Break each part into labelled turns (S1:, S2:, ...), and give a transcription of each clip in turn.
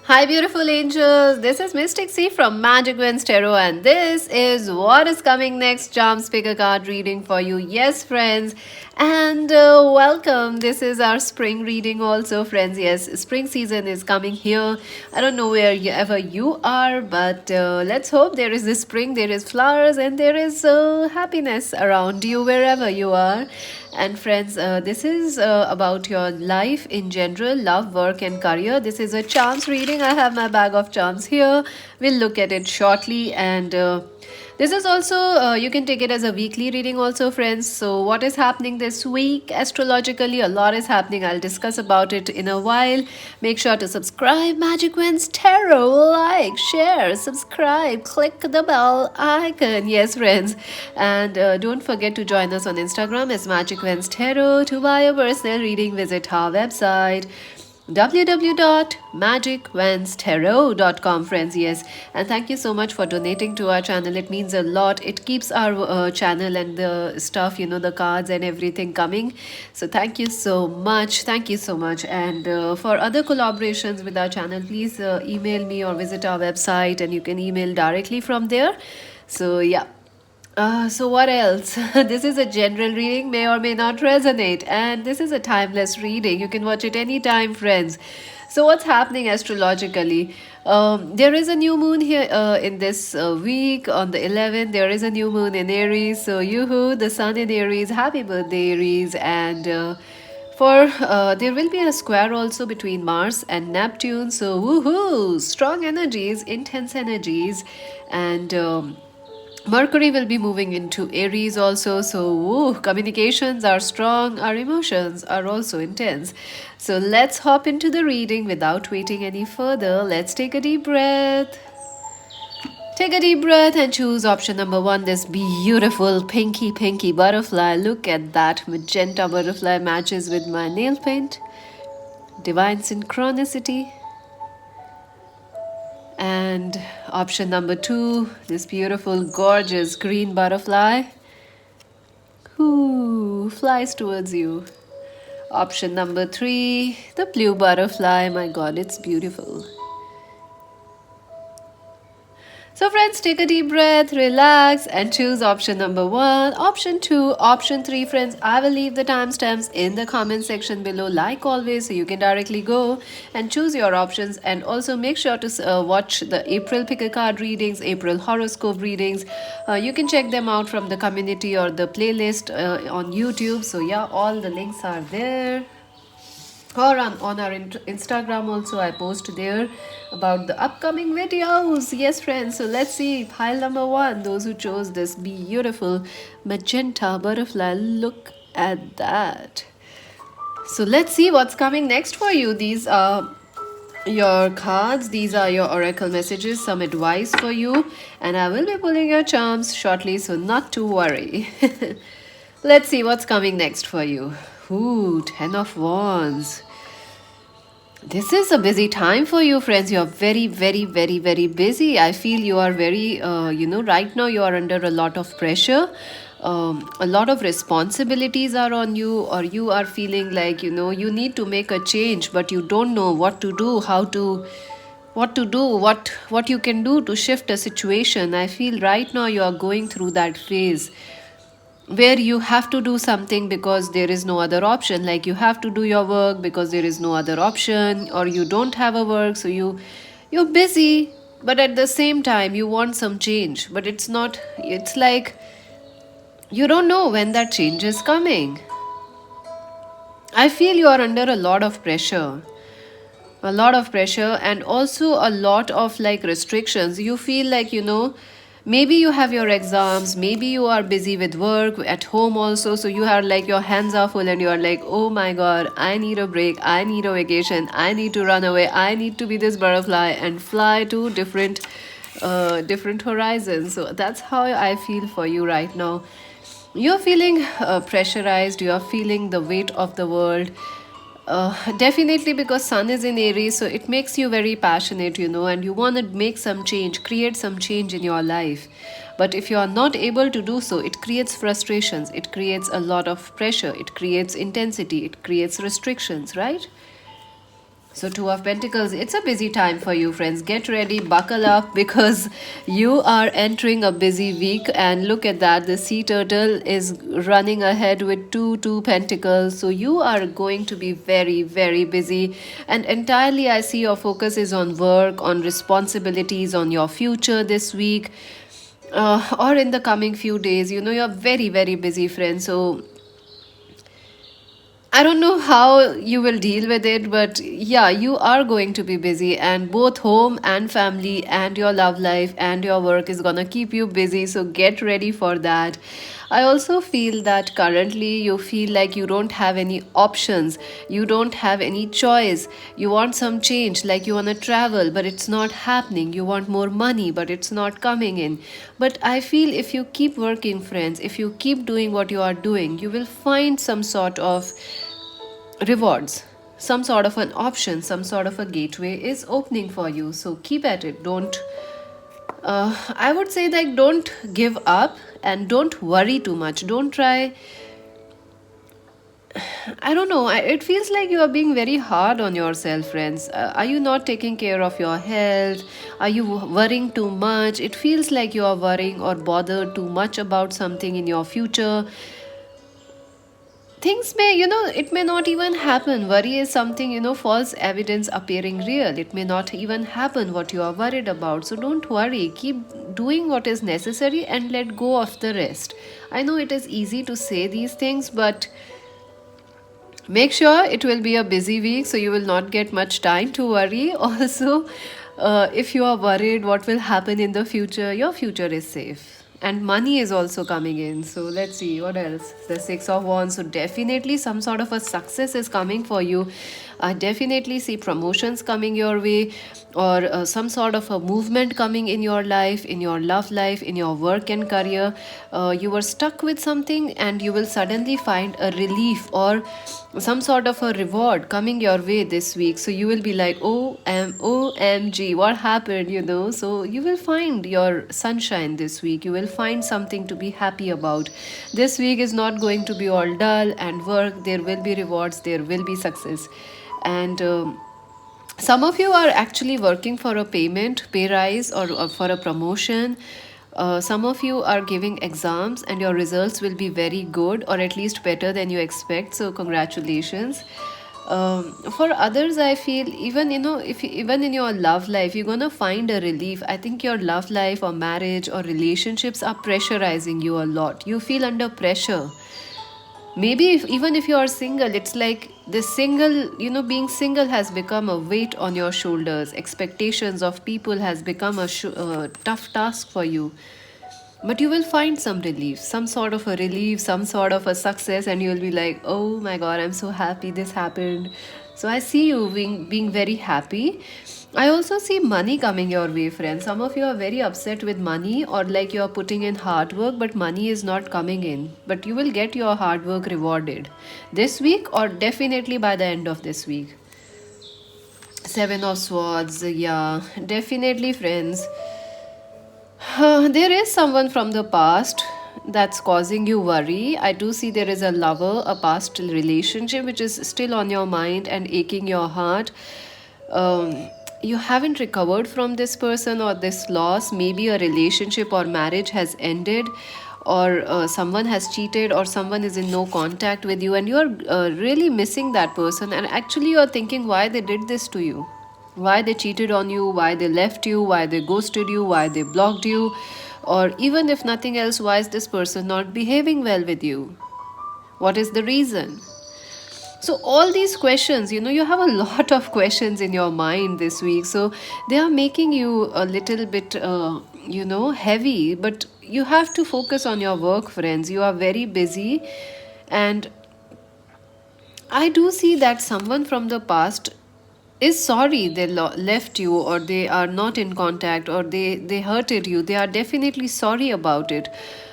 S1: Hi, beautiful angels. This is Mystic C from Magic Winds Tarot, and this is what is coming next. Charms pick a card reading for you. Yes, friends, and welcome. This is our spring reading, also, friends. Yes, spring season is coming here. I don't know wherever you are, but let's hope there is this spring, there is flowers, and there is happiness around you wherever you are. And friends, this is about your life in general, love, work, and career. This is a charms reading. I have my bag of charms here. We'll look at it shortly. And this is also, you can take it as a weekly reading, also, friends. So, what is happening this week astrologically? A lot is happening. I'll discuss about it in a while. Make sure to subscribe, Magic Winds Tarot. Like, share, subscribe, click the bell icon. Yes, friends. And don't forget to join us on Instagram as Magic Winds Tarot. To buy a personal reading, visit our website www.magicwendstarot.com, friends. Yes, and thank you so much for donating to our channel. It means a lot. It keeps our channel and the stuff, the cards and everything coming. So thank you so much. Thank you so much. And for other collaborations with our channel, please email me or visit our website, and you can email directly from there. So yeah. So what else? This is a general reading, may or may not resonate, and this is a timeless reading. You can watch it anytime, friends. So what's happening astrologically? There is a new moon here in this week on the 11th. There is a new moon in Aries. So yoo-hoo, the sun in Aries. Happy birthday, Aries. And for there will be a square also between Mars and Neptune. So woohoo, strong energies, intense energies, and Mercury will be moving into Aries also, so communications are strong, our emotions are also intense. So let's hop into the reading without waiting any further. Let's take a deep breath. Take a deep breath and choose option number one, this beautiful pinky butterfly. Look at that magenta butterfly, matches with my nail paint. Divine synchronicity. And option number two, this beautiful, gorgeous green butterfly who flies towards you. Option number three, the blue butterfly. My God, it's beautiful. So friends, take a deep breath, relax, and choose option number one, option two, option three. Friends, I will leave the timestamps in the comment section below, like always, so you can directly go and choose your options. And also make sure to watch the April pick a card readings, April horoscope readings. You can check them out from the community or the playlist on YouTube. So yeah, all the links are there, or on our Instagram also. I post there about the upcoming videos. Yes, friends, so let's see pile number one, those who chose this beautiful magenta butterfly. Look at that. So let's see what's coming next for you. These are your cards, these are your oracle messages, some advice for you, and I will be pulling your charms shortly, so not to worry. Let's see what's coming next for you. Ooh, 10 of Wands. This is a busy time for you, friends. You're very busy. I feel you are very, right now you are under a lot of pressure. A lot of responsibilities are on you, or you are feeling like, you need to make a change, but you don't know what to do, what to do, what you can do to shift a situation. I feel right now you are going through that phase where you have to do something because there is no other option, like you have to do your work because there is no other option, or you don't have a work, so you're busy, but at the same time you want some change, but it's like you don't know when that change is coming. I feel you are under a lot of pressure, and also a lot of like restrictions. You feel like, maybe you have your exams, maybe you are busy with work at home also, so you are like, your hands are full, and you are like, oh my God, I need a break, I need a vacation, I need to run away, I need to be this butterfly and fly to different horizons. So that's how I feel for you right now. You're feeling pressurized, you're feeling the weight of the world. Definitely, because sun is in Aries, so it makes you very passionate, and you want to make some change, create some change in your life. But if you are not able to do so, it creates frustrations, it creates a lot of pressure, it creates intensity, it creates restrictions, right? So, Two of Pentacles, it's a busy time for you, friends. Get ready, buckle up, because you are entering a busy week. And look at that, the sea turtle is running ahead with two pentacles. So, you are going to be very, very busy. And entirely, I see your focus is on work, on responsibilities, on your future this week. Or in the coming few days, you're very, very busy, friends. So, I don't know how you will deal with it, but yeah, you are going to be busy, and both home and family, and your love life and your work is gonna keep you busy. So get ready for that. I also feel that currently you feel like you don't have any options, you don't have any choice. You want some change, like you want to travel, but it's not happening. You want more money, but it's not coming in. But I feel if you keep working, friends, if you keep doing what you are doing, you will find some sort of rewards, some sort of an option, some sort of a gateway is opening for you. So keep at it. Don't I would say, like, don't give up, and don't worry too much. Don't try. I don't know, it feels like you are being very hard on yourself, friends. Are you not taking care of your health? Are you worrying too much? It feels like you are worrying or bothered too much about something in your future. Things may, it may not even happen. Worry is something, false evidence appearing real. It may not even happen what you are worried about. So don't worry, keep doing what is necessary and let go of the rest. I know it is easy to say these things, but make sure it will be a busy week, so you will not get much time to worry. Also, if you are worried what will happen in the future, your future is safe. And money is also coming in. So let's see what else. The Six of Wands. So definitely some sort of a success is coming for you. I definitely see promotions coming your way, or some sort of a movement coming in your life, in your love life, in your work and career. You were stuck with something, and you will suddenly find a relief or some sort of a reward coming your way this week. So you will be like, OMG, what happened, So you will find your sunshine this week. You will find something to be happy about. This week is not going to be all dull and work. There will be rewards, there will be success. And some of you are actually working for a payment, pay rise, or for a promotion. Some of you are giving exams, and your results will be very good, or at least better than you expect. So congratulations. For others, I feel, even if even in your love life, you're gonna find a relief. I think your love life or marriage or relationships are pressurizing you a lot. You feel under pressure. Maybe even if you are single, it's like this single, being single has become a weight on your shoulders. Expectations of people has become a tough task for you. But you will find some relief, some sort of a relief, some sort of a success, and you'll be like, oh my god, I'm so happy this happened. So I see you being very happy. I also see money coming your way, friends. Some of you are very upset with money, or like you are putting in hard work, but money is not coming in. But you will get your hard work rewarded this week, or definitely by the end of this week. Seven of Swords, yeah, definitely, friends. There is someone from the past that's causing you worry. I do see there is a lover, a past relationship which is still on your mind and aching your heart. You haven't recovered from this person or this loss. Maybe a relationship or marriage has ended, or someone has cheated, or someone is in no contact with you, and you are really missing that person. And actually, you are thinking why they did this to you, why they cheated on you, why they left you, why they ghosted you, why they blocked you, or even if nothing else, why is this person not behaving well with you? What is the reason? So all these questions, you have a lot of questions in your mind this week. So they are making you a little bit, heavy. But you have to focus on your work, friends. You are very busy, and I do see that someone from the past is sorry they left you, or they are not in contact, or they hurted you. They are definitely sorry about it.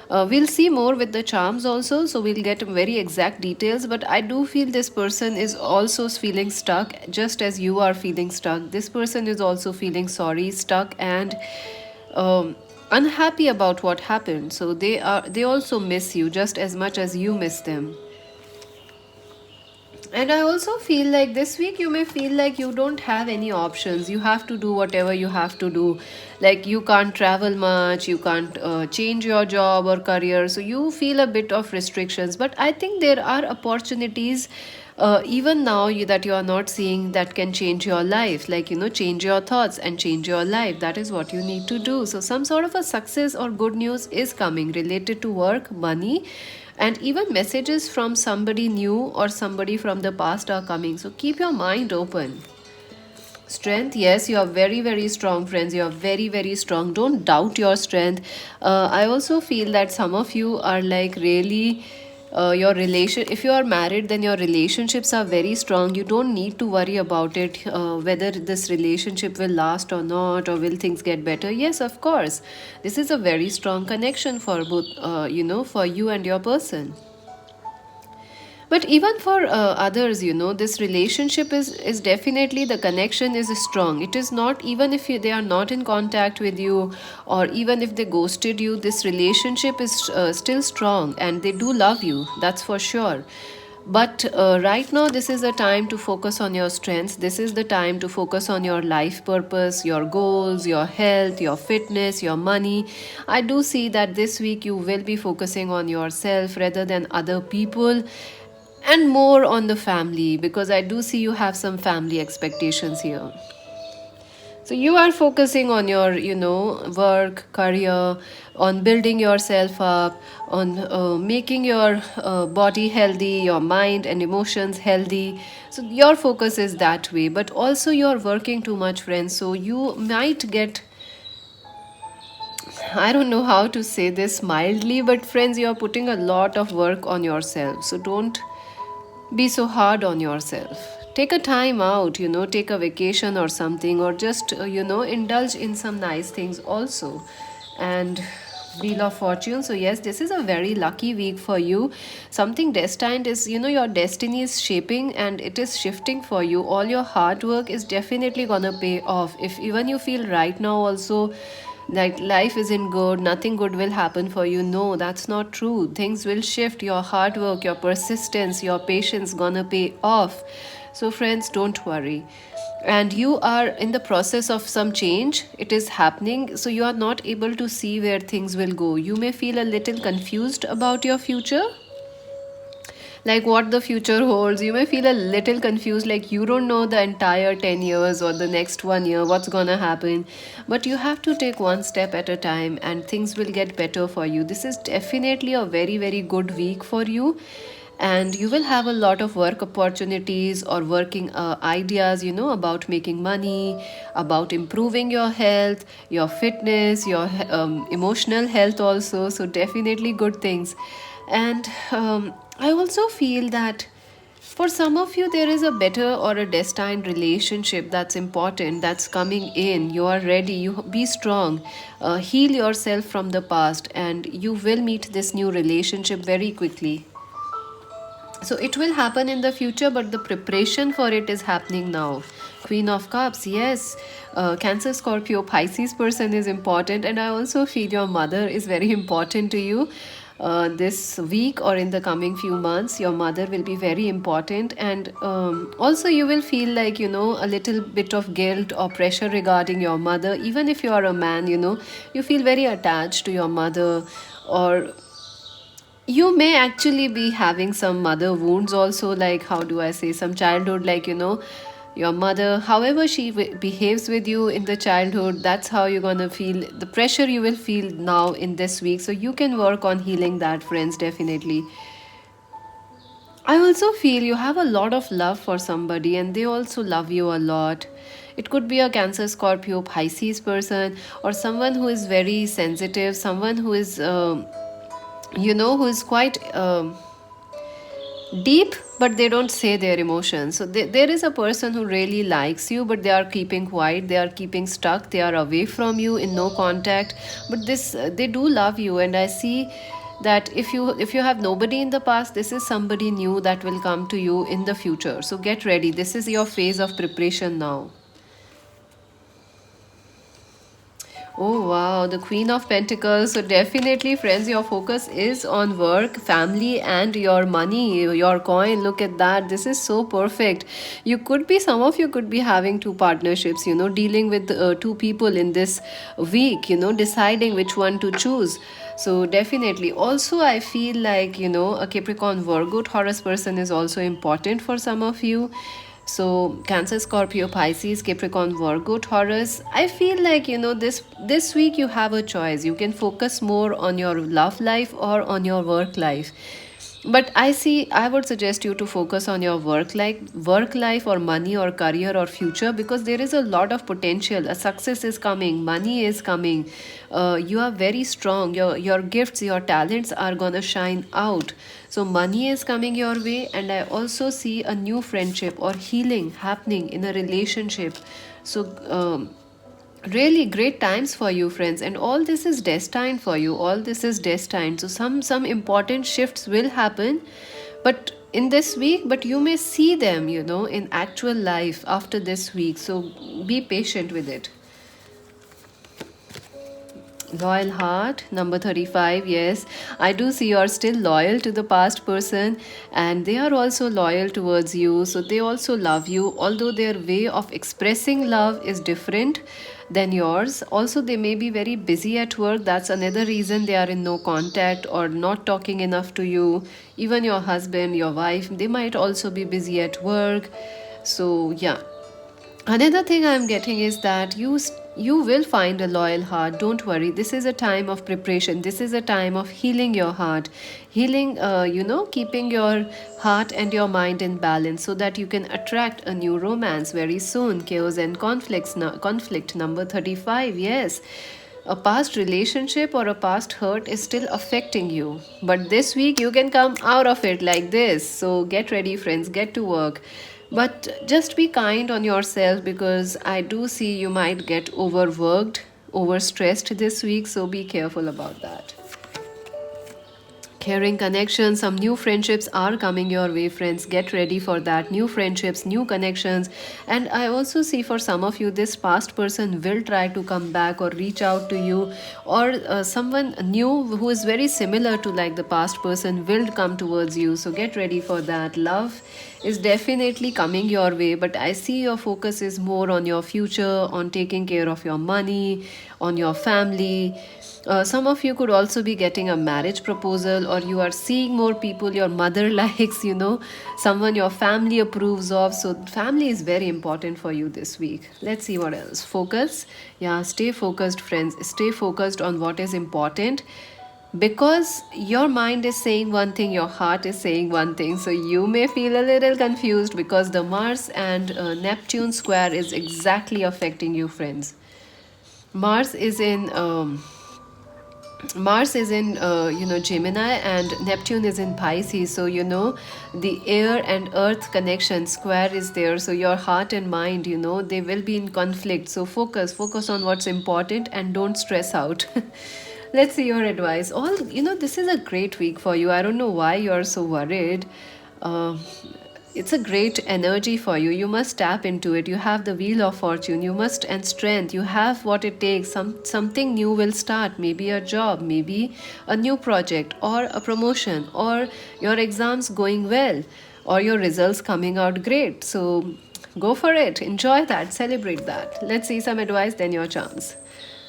S1: We'll see more with the charms also, so we'll get very exact details. But I do feel this person is also feeling stuck, just as you are feeling stuck. This person is also feeling sorry, stuck, and unhappy about what happened. So they also miss you just as much as you miss them. And I also feel like this week you may feel like you don't have any options. You have to do whatever you have to do. Like you can't travel much, you can't change your job or career. So you feel a bit of restrictions. But I think there are opportunities even now that you are not seeing that can change your life. Like, change your thoughts and change your life. That is what you need to do. So some sort of a success or good news is coming related to work, money, and even messages from somebody new or somebody from the past are coming. So keep your mind open. Strength, yes, you are very, very strong, friends. You are very, very strong. Don't doubt your strength. I also feel that some of you are like really. Your relation, if you are married, then your relationships are very strong. You don't need to worry about it, whether this relationship will last or not, or will things get better. Yes, of course, this is a very strong connection for both, for you and your person. But even for others, this relationship is definitely, the connection is strong. It is not, even if they are not in contact with you, or even if they ghosted you, this relationship is still strong, and they do love you, that's for sure. But right now, this is the time to focus on your strengths. This is the time to focus on your life purpose, your goals, your health, your fitness, your money. I do see that this week you will be focusing on yourself rather than other people, and more on the family, because I do see you have some family expectations here. So you are focusing on your, work, career, on building yourself up, on making your body healthy, your mind and emotions healthy. So your focus is that way, but also you're working too much, friends. So you might get, I don't know how to say this mildly, but friends, you're putting a lot of work on yourself. So don't be so hard on yourself. Take a time out, take a vacation or something, or just, indulge in some nice things also. And Wheel of Fortune. So, yes, this is a very lucky week for you. Something destined is, your destiny is shaping and it is shifting for you. All your hard work is definitely gonna pay off. If even you feel right now also like life isn't good, nothing good will happen for you, no, that's not true. Things will shift. Your hard work, your persistence, your patience gonna pay off. So friends, don't worry. And you are in the process of some change, it is happening, so you are not able to see where things will go. You may feel a little confused about your future, like what the future holds. You may feel a little confused, like you don't know the entire 10 years or the next 1 year what's gonna happen. But you have to take one step at a time and things will get better for you. This is definitely a very, very good week for you. And you will have a lot of work opportunities or working ideas, about making money, about improving your health, your fitness, your emotional health also. So definitely good things. And I also feel that for some of you, there is a better or a destined relationship that's important, that's coming in. You are ready, you be strong, heal yourself from the past, and you will meet this new relationship very quickly. So it will happen in the future, but the preparation for it is happening now. Queen of Cups, yes. Cancer, Scorpio, Pisces person is important, and I also feel your mother is very important to you. This week or in the coming few months, your mother will be very important, and also you will feel like, a little bit of guilt or pressure regarding your mother. Even if you are a man, you feel very attached to your mother, or you may actually be having some mother wounds also, like, how do I say, some childhood, like, your mother, however she behaves with you in the childhood, that's how you're gonna feel the pressure you will feel now in this week. So you can work on healing that, friends, definitely. I also feel you have a lot of love for somebody and they also love you a lot. It could be a Cancer, Scorpio, Pisces person, or someone who is very sensitive, someone who is who is quite deep, but they don't say their emotions. So there is a person who really likes you, but they are keeping quiet, they are keeping stuck, they are away from you in no contact. But this they do love you, and I see that if you have nobody in the past, this is somebody new that will come to you in the future. So get ready, this is your phase of preparation now. Oh wow, the Queen of Pentacles. So definitely, friends, your focus is on work, family, and your money, your coin. Look at that. This is so perfect. You could be, some of you could be having two partnerships, dealing with two people in this week, deciding which one to choose. So definitely. Also, I feel like, a Capricorn, Virgo, Taurus person is also important for some of you. So Cancer, Scorpio, Pisces, Capricorn, Virgo, Taurus. I feel like, this week you have a choice. You can focus more on your love life or on your work life. But I would suggest you to focus on your work life or money or career or future, because there is a lot of potential. A success is coming, money is coming. You are very strong. Your gifts, your talents are gonna shine out. So money is coming your way, and I also see a new friendship or healing happening in a relationship. So really great times for you, friends, and all this is destined for you. All this is destined. So some important shifts will happen, but in this week, but you may see them, in actual life after this week. So be patient with it. Loyal heart, number 35. Yes, I do see you're still loyal to the past person, and they are also loyal towards you. So they also love you, although their way of expressing love is different than yours. Also, they may be very busy at work. That's another reason they are in no contact or not talking enough to you. Even your husband, your wife, they might also be busy at work. So, yeah. Another thing I'm getting is that you will find a loyal heart. Don't worry. This is a time of preparation. This is a time of healing your heart, healing. Keeping your heart and your mind in balance so that you can attract a new romance very soon. Chaos and conflict number 35. Yes, a past relationship or a past hurt is still affecting you, but this week you can come out of it like this. So get ready, friends, get to work, but just be kind on yourself, because I do see you might get overworked, overstressed this week, so be careful about that. Caring connection, some new friendships are coming your way, friends. Get ready for that. New friendships, new connections. And I also see for some of you, this past person will try to come back or reach out to you, or someone new who is very similar to like the past person will come towards you. So get ready for that. Love is definitely coming your way, but I see your focus is more on your future, on taking care of your money, on your family. Some of you could also be getting a marriage proposal, or you are seeing more people your mother likes, someone your family approves of. So, family is very important for you this week. Let's see what else. Focus. Yeah, stay focused, friends. Stay focused on what is important, because your mind is saying one thing, your heart is saying one thing. So, you may feel a little confused because the Mars and Neptune square is exactly affecting you, friends. Mars is in. Gemini, and Neptune is in Pisces. So, the air and earth connection square is there. So, your heart and mind, they will be in conflict. So, focus on what's important and don't stress out. Let's see your advice. This is a great week for you. I don't know why you're so worried. Uh, it's a great energy for you. You must tap into it. You have the wheel of fortune. You must, and strength. You have what it takes. Something new will start. Maybe a job, maybe a new project, or a promotion, or your exams going well, or your results coming out great. So go for it. Enjoy that. Celebrate that. Let's see some advice, then your chance.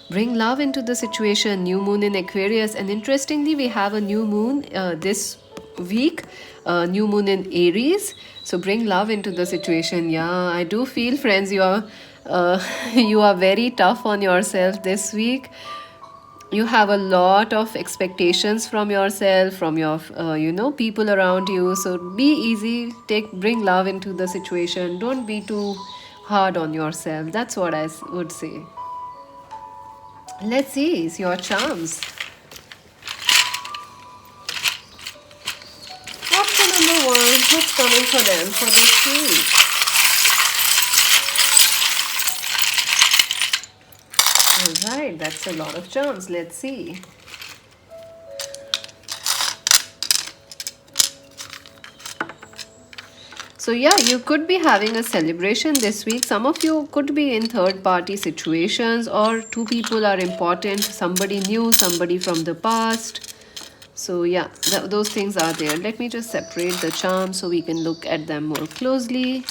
S1: Bring love into the situation. New moon in Aquarius, and interestingly, we have a new moon this week. New moon in Aries. So bring love into the situation. Yeah, I do feel, friends, you are you are very tough on yourself this week. You have a lot of expectations from yourself, from your people around you. So be easy. Bring love into the situation. Don't be too hard on yourself. That's what I would say. Let's see, it's your charms. Option number one, what's coming for them for this week? Alright, that's a lot of charms. Let's see. So yeah, you could be having a celebration this week. Some of you could be in third party situations, or two people are important, somebody new, somebody from the past. So yeah, those things are there. Let me just separate the charms so we can look at them more closely.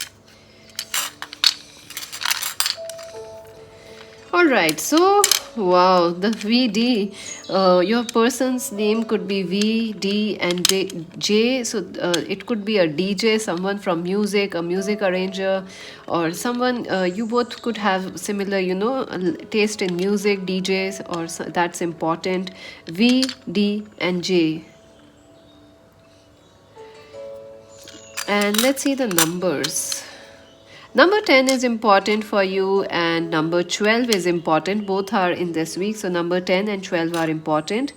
S1: All right, so wow, the VD, your person's name could be V, D, and J. So it could be a DJ, someone from music, a music arranger, or someone you both could have similar, taste in music, DJs, or that's important. V, D, and J. And let's see the numbers. Number 10 is important for you, and number 12 is important. Both are in this week, so number 10 and 12 are important.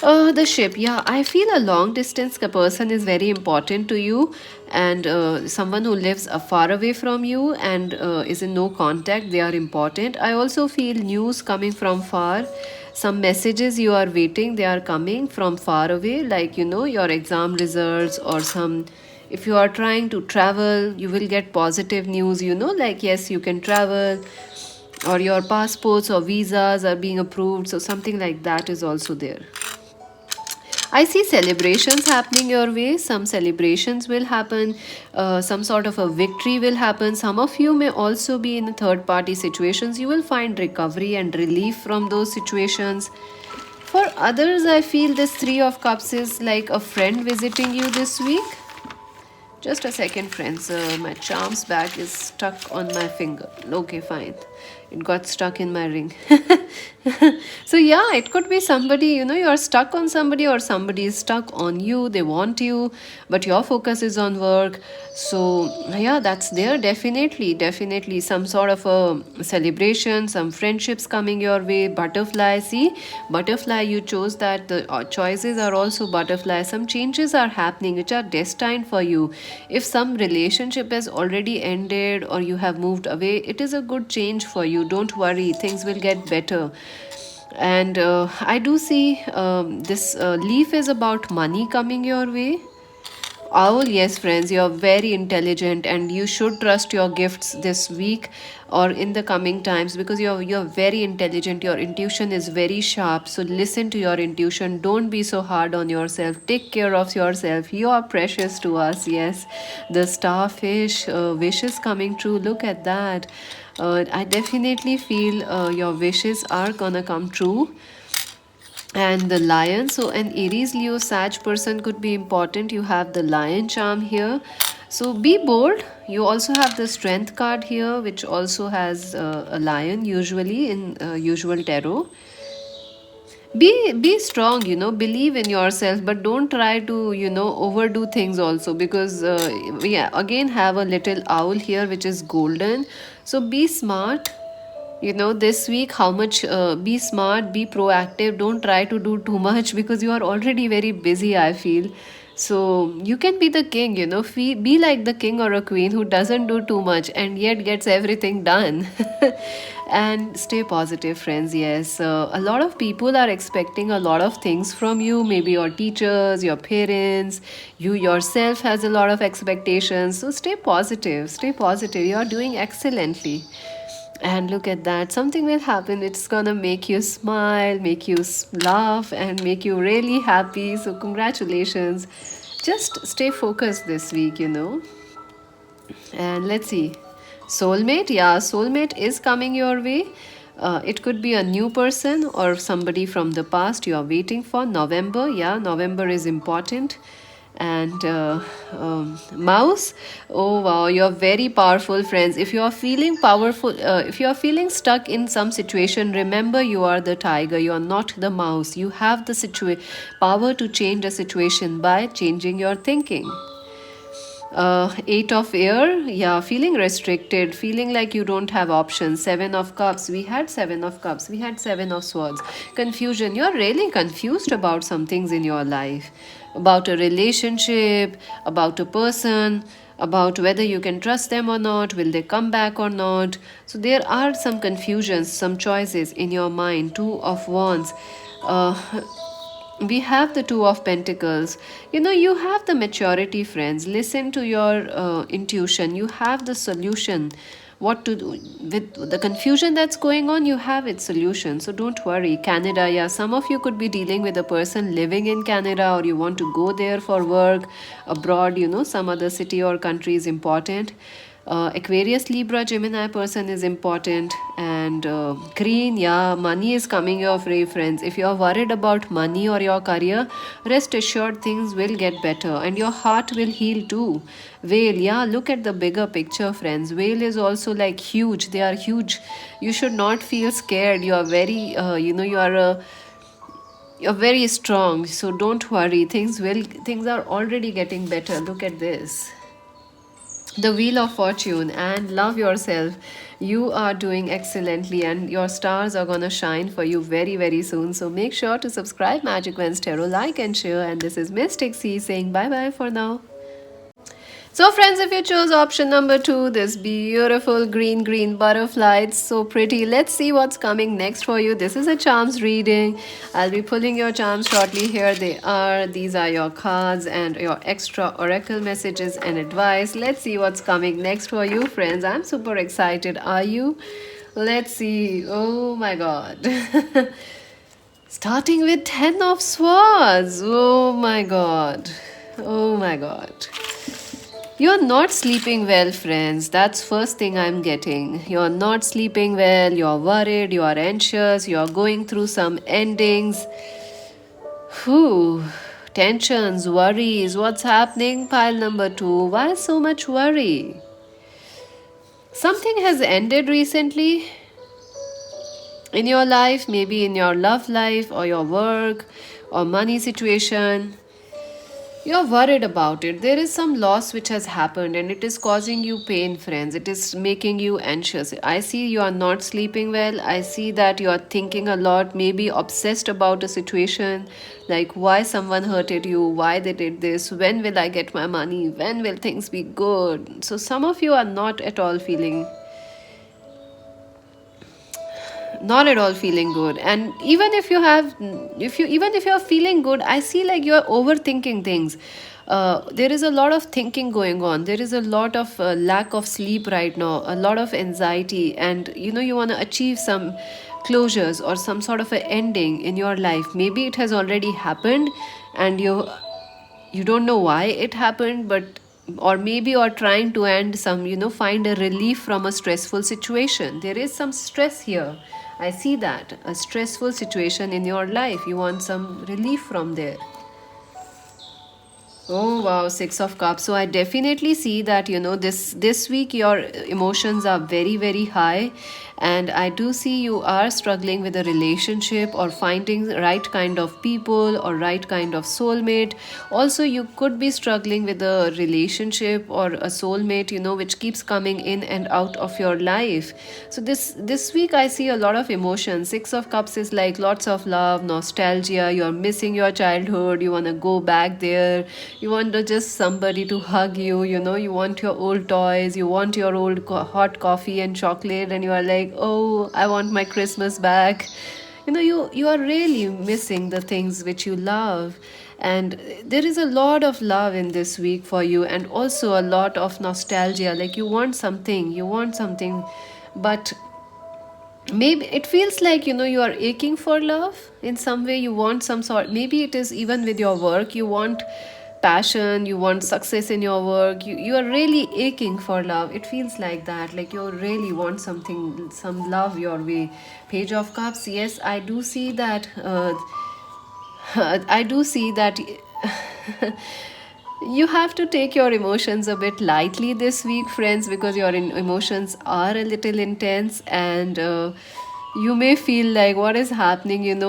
S1: The ship, yeah, I feel a long distance person is very important to you, and someone who lives far away from you and is in no contact, they are important. I also feel news coming from far. Some messages you are waiting, they are coming from far away, like your exam results, or some, if you are trying to travel, you will get positive news, like yes, you can travel, or your passports or visas are being approved, so something like that is also there. I see celebrations happening your way. Some celebrations will happen. Some sort of a victory will happen. Some of you may also be in third party situations. You will find recovery and relief from those situations. For others, I feel this Three of Cups is like a friend visiting you this week. Just a second, friends. My charms bag is stuck on my finger. Okay, fine. It got stuck in my ring. So, yeah, it could be somebody, you're stuck on somebody, or somebody is stuck on you. They want you, but your focus is on work. So, yeah, that's there. Definitely, definitely. Some sort of a celebration, some friendships coming your way. Butterfly, see, butterfly, you chose that. The choices are also butterfly. Some changes are happening which are destined for you. If some relationship has already ended or you have moved away, it is a good change for you. Don't worry, things will get better. And I do see this leaf is about money coming your way. Owl, yes, friends, you're very intelligent, and you should trust your gifts this week or in the coming times, because you're very intelligent. Your intuition is very sharp. So listen to your intuition. Don't be so hard on yourself. Take care of yourself. You are precious to us. Yes, the starfish wish is coming true. Look at that. I definitely feel your wishes are gonna come true. And the lion, so an Aries, Leo, Sag person could be important. You have the lion charm here, so be bold. You also have the strength card here, which also has a lion usually in usual tarot. Be strong, believe in yourself, but don't try to overdo things also, because we again have a little owl here which is golden. So be smart, this week. How much? Be smart, be proactive. Don't try to do too much, because you are already very busy, I feel. So you can be the king, be like the king or a queen who doesn't do too much and yet gets everything done. And stay positive, friends. Yes, a lot of people are expecting a lot of things from you. Maybe your teachers, your parents, you yourself has a lot of expectations. So stay positive, stay positive. You are doing excellently. And look at that, something will happen. It's gonna make you smile, make you laugh, and make you really happy. So congratulations. Just stay focused this week. And let's see, soulmate, yeah, soulmate is coming your way. It could be a new person or somebody from the past you are waiting for. November, yeah, November is important. And mouse, oh wow, you're very powerful, friends. If you are feeling powerful, if you are feeling stuck in some situation, remember you are the tiger, you are not the mouse. You have the power to change a situation by changing your thinking. Eight of air, yeah, feeling restricted, feeling like you don't have options. Seven of cups, we had seven of cups, we had seven of swords. Confusion, you're really confused about some things in your life, about a relationship, about a person, about whether you can trust them or not, will they come back or not. So there are some confusions, some choices in your mind. Two of wands, uh, we have the Two of Pentacles. You have the maturity, friends. Listen to your intuition. You have the solution. What to do with the confusion that's going on, you have its solution. So don't worry. Canada, yeah, some of you could be dealing with a person living in Canada, or you want to go there for work abroad. Some other city or country is important. Aquarius, Libra, Gemini person is important. And green, yeah, money is coming your way, friends. If you're worried about money or your career, rest assured things will get better and your heart will heal too. Whale, yeah, look at the bigger picture, friends. Whale is also like huge. They are huge. You should not feel scared. You are very, you're very strong. So don't worry. Things are already getting better. Look at this, the Wheel of Fortune. And love yourself. You are doing excellently and your stars are gonna shine for you very, very soon. So make sure to subscribe Magic Vans Tarot, like and share. And this is Mystic C saying bye bye for now. So friends, if you chose option number 2, this beautiful green butterfly, it's so pretty. Let's see what's coming next for you. This is a charms reading. I'll be pulling your charms shortly. Here they are. These are your cards and your extra oracle messages and advice. Let's see what's coming next for you, friends. I'm super excited. Are you? Let's see. Oh my god. Starting with 10 of Swords. Oh my god. Oh my god. You're not sleeping well, friends. That's first thing I'm getting. You're not sleeping well, you're worried, you're anxious, you're going through some endings. Whew. Tensions, worries. What's happening? Pile number 2. Why so much worry? Something has ended recently in your life, maybe in your love life or your work or money situation. You're worried about it. There is some loss which has happened and it is causing you pain, friends. It is making you anxious. I see you are not sleeping well. I see that you are thinking a lot, maybe obsessed about a situation, like why someone hurted you, why they did this, when will I get my money, when will things be good. So some of you are not at all feeling good. And even if you're feeling good, I see like you're overthinking things. There is a lot of thinking going on. There is a lot of lack of sleep right now, a lot of anxiety, and you want to achieve some closures or some sort of an ending in your life. Maybe it has already happened and you don't know why it happened, but or maybe you're trying to end some, find a relief from a stressful situation. There is some stress here. I see that, a stressful situation in your life. You want some relief from there. Oh wow, Six of Cups. So I definitely see that this week your emotions are very, very high, and I do see you are struggling with a relationship or finding right kind of people or right kind of soulmate. Also, you could be struggling with a relationship or a soulmate, which keeps coming in and out of your life. So this week I see a lot of emotion. Six of Cups is like lots of love, nostalgia. You're missing your childhood. You want to go back there. You want to just somebody to hug you. You want your old toys. You want your old hot coffee and chocolate, and you are like, oh, I want my Christmas back. You are really missing the things which you love. And there is a lot of love in this week for you, and also a lot of nostalgia. Like you want something, but maybe it feels like you are aching for love in some way. You want some sort, maybe it is even with your work. You want passion, you want success in your work. You are really aching for love. It feels like that, like you really want something, some love your way. Page of Cups. Yes, I do see that. I do see that. You have to take your emotions a bit lightly this week, friends, because your emotions are a little intense, and you may feel like what is happening.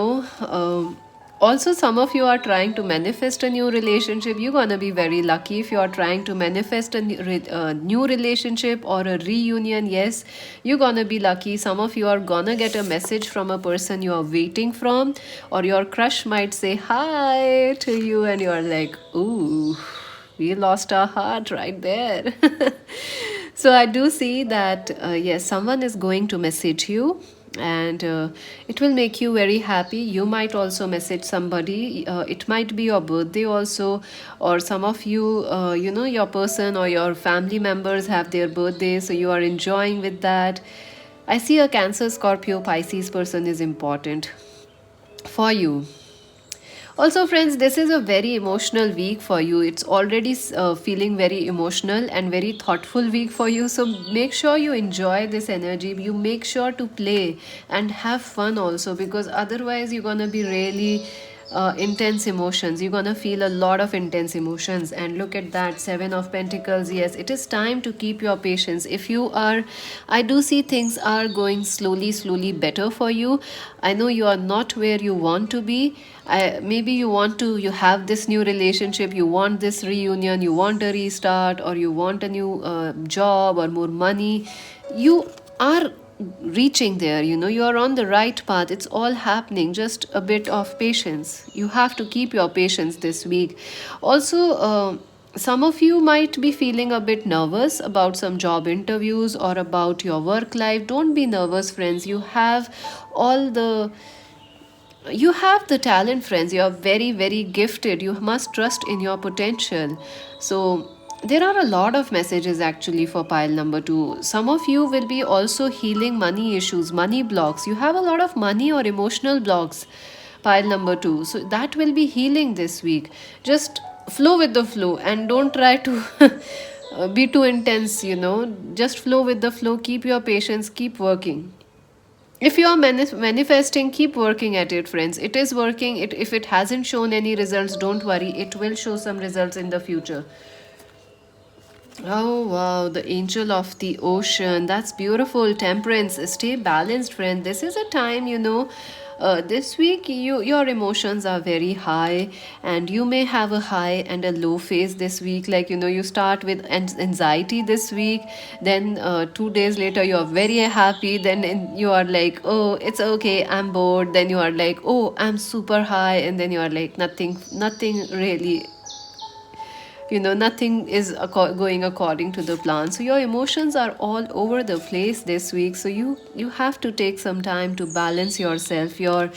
S1: Also, some of you are trying to manifest a new relationship. You're gonna be very lucky if you are trying to manifest a new relationship or a reunion. Yes, you're gonna be lucky. Some of you are gonna get a message from a person you are waiting from, or your crush might say hi to you, and you are like, ooh, we lost our heart right there. So I do see that yes, someone is going to message you, and it will make you very happy. You might also message somebody, it might be your birthday also, or some of you, your person or your family members have their birthday, so you are enjoying with that. I see a Cancer, Scorpio, Pisces person is important for you. Also, friends, this is a very emotional week for you. It's already feeling very emotional and very thoughtful week for you. So make sure you enjoy this energy. You make sure to play and have fun also, because otherwise you're gonna be really intense emotions. You're gonna feel a lot of intense emotions. And look at that, Seven of Pentacles. Yes, it is time to keep your patience. If you are, I do see things are going slowly better for you. I know you are not where you want to be. Maybe you have this new relationship, you want this reunion, you want a restart, or you want a new job or more money. You are reaching there, you are on the right path. It's all happening. Just a bit of patience. You have to keep your patience this week. Also, some of you might be feeling a bit nervous about some job interviews or about your work life. Don't be nervous, friends. All the you have the talent, friends. You are very gifted. You must trust in your potential. So there are a lot of messages actually for pile number 2. Some of you will be also healing money issues, money blocks. You have a lot of money or emotional blocks, pile number 2, so that will be healing this week. Just flow with the flow and don't try to be too intense. Just flow with the flow. Keep your patience, keep working. If you are manifesting, keep working at it, friends. It is working. If it hasn't shown any results, don't worry, it will show some results in the future. Oh wow, the angel of the ocean. That's beautiful. Temperance. Stay balanced, friend. This is a time, this week your emotions are very high, and you may have a high and a low phase this week. Like, you start with anxiety this week, then 2 days later you are very happy, then you are like, oh, it's okay, I'm bored, then you are like, oh, I'm super high, and then you are like, nothing really, nothing is going according to the plan. So your emotions are all over the place this week. So you have to take some time to balance yourself. Your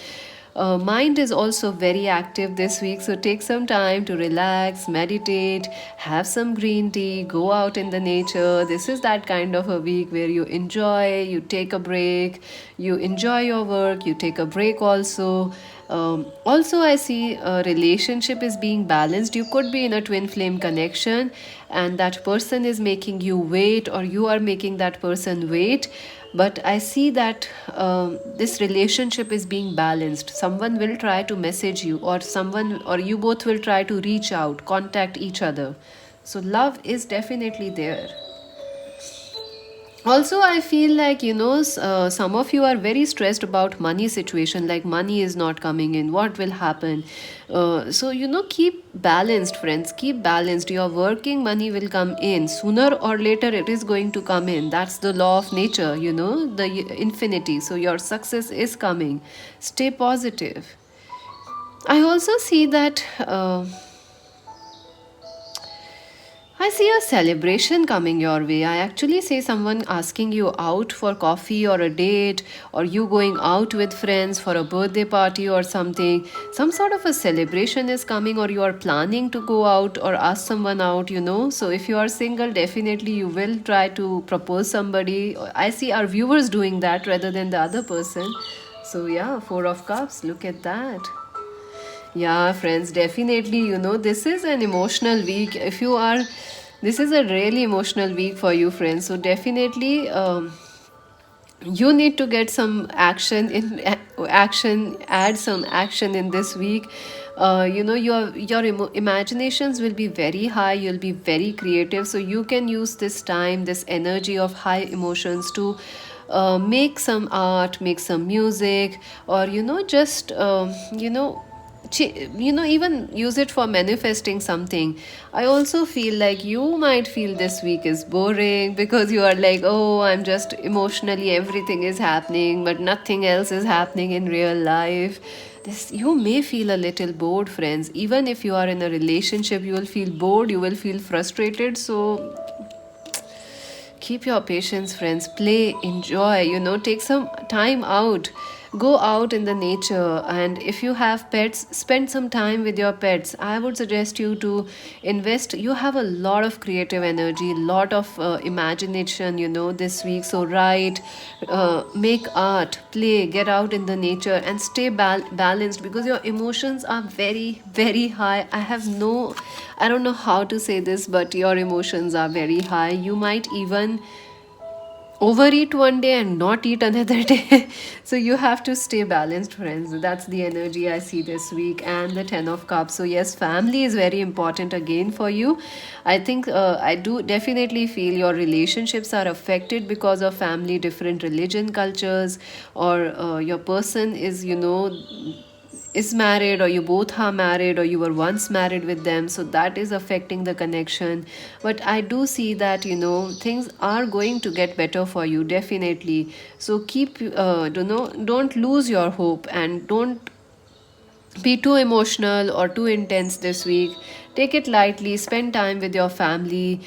S1: mind is also very active this week, so take some time to relax, meditate, have some green tea, go out in the nature. This is that kind of a week where you enjoy, you take a break, you enjoy your work, you take a break also. Also, I see a relationship is being balanced. You could be in a twin flame connection, and that person is making you wait, or you are making that person wait. But I see that this relationship is being balanced. Someone will try to message you, or you both will try to reach out, contact each other. So, love is definitely there. Also, I feel like, some of you are very stressed about money situation, like money is not coming in, what will happen. So, keep balanced, friends, keep balanced. You're working, money will come in sooner or later. It is going to come in. That's the law of nature, the infinity. So your success is coming. Stay positive. I also see that I see a celebration coming your way. I actually see someone asking you out for coffee or a date, or you going out with friends for a birthday party or something. Some sort of a celebration is coming, or you are planning to go out or ask someone out. So if you are single, definitely you will try to propose somebody. I see our viewers doing that rather than the other person. So yeah, Four of Cups, look at that. Yeah, friends, definitely, this is an emotional week. This is a really emotional week for you, friends. So, definitely, you need to get some add some action in this week. Your imaginations will be very high, you'll be very creative. So, you can use this time, this energy of high emotions to make some art, make some music, or just even use it for manifesting something. I also feel like you might feel this week is boring, because you are like, oh, I'm just emotionally, everything is happening, but nothing else is happening in real life. This, you may feel a little bored, friends. Even if you are in a relationship, you will feel bored, you will feel frustrated. So keep your patience, friends. Play, enjoy, take some time out. Go out in the nature, and if you have pets, spend some time with your pets. I would suggest you to invest. You have a lot of creative energy, lot of imagination, this week. So write, make art, play, get out in the nature, and stay balanced, because your emotions are very, very high. I don't know how to say this, but your emotions are very high. You might even overeat one day and not eat another day. So you have to stay balanced, friends. That's the energy I see this week. And the 10 of cups. So yes, family is very important again for you. I think I do definitely feel your relationships are affected because of family, different religion, cultures, or your person is married, or you both are married, or you were once married with them, so that is affecting the connection. But I do see that things are going to get better for you, definitely. So keep don't lose your hope, and don't be too emotional or too intense this week. Take it lightly, spend time with your family,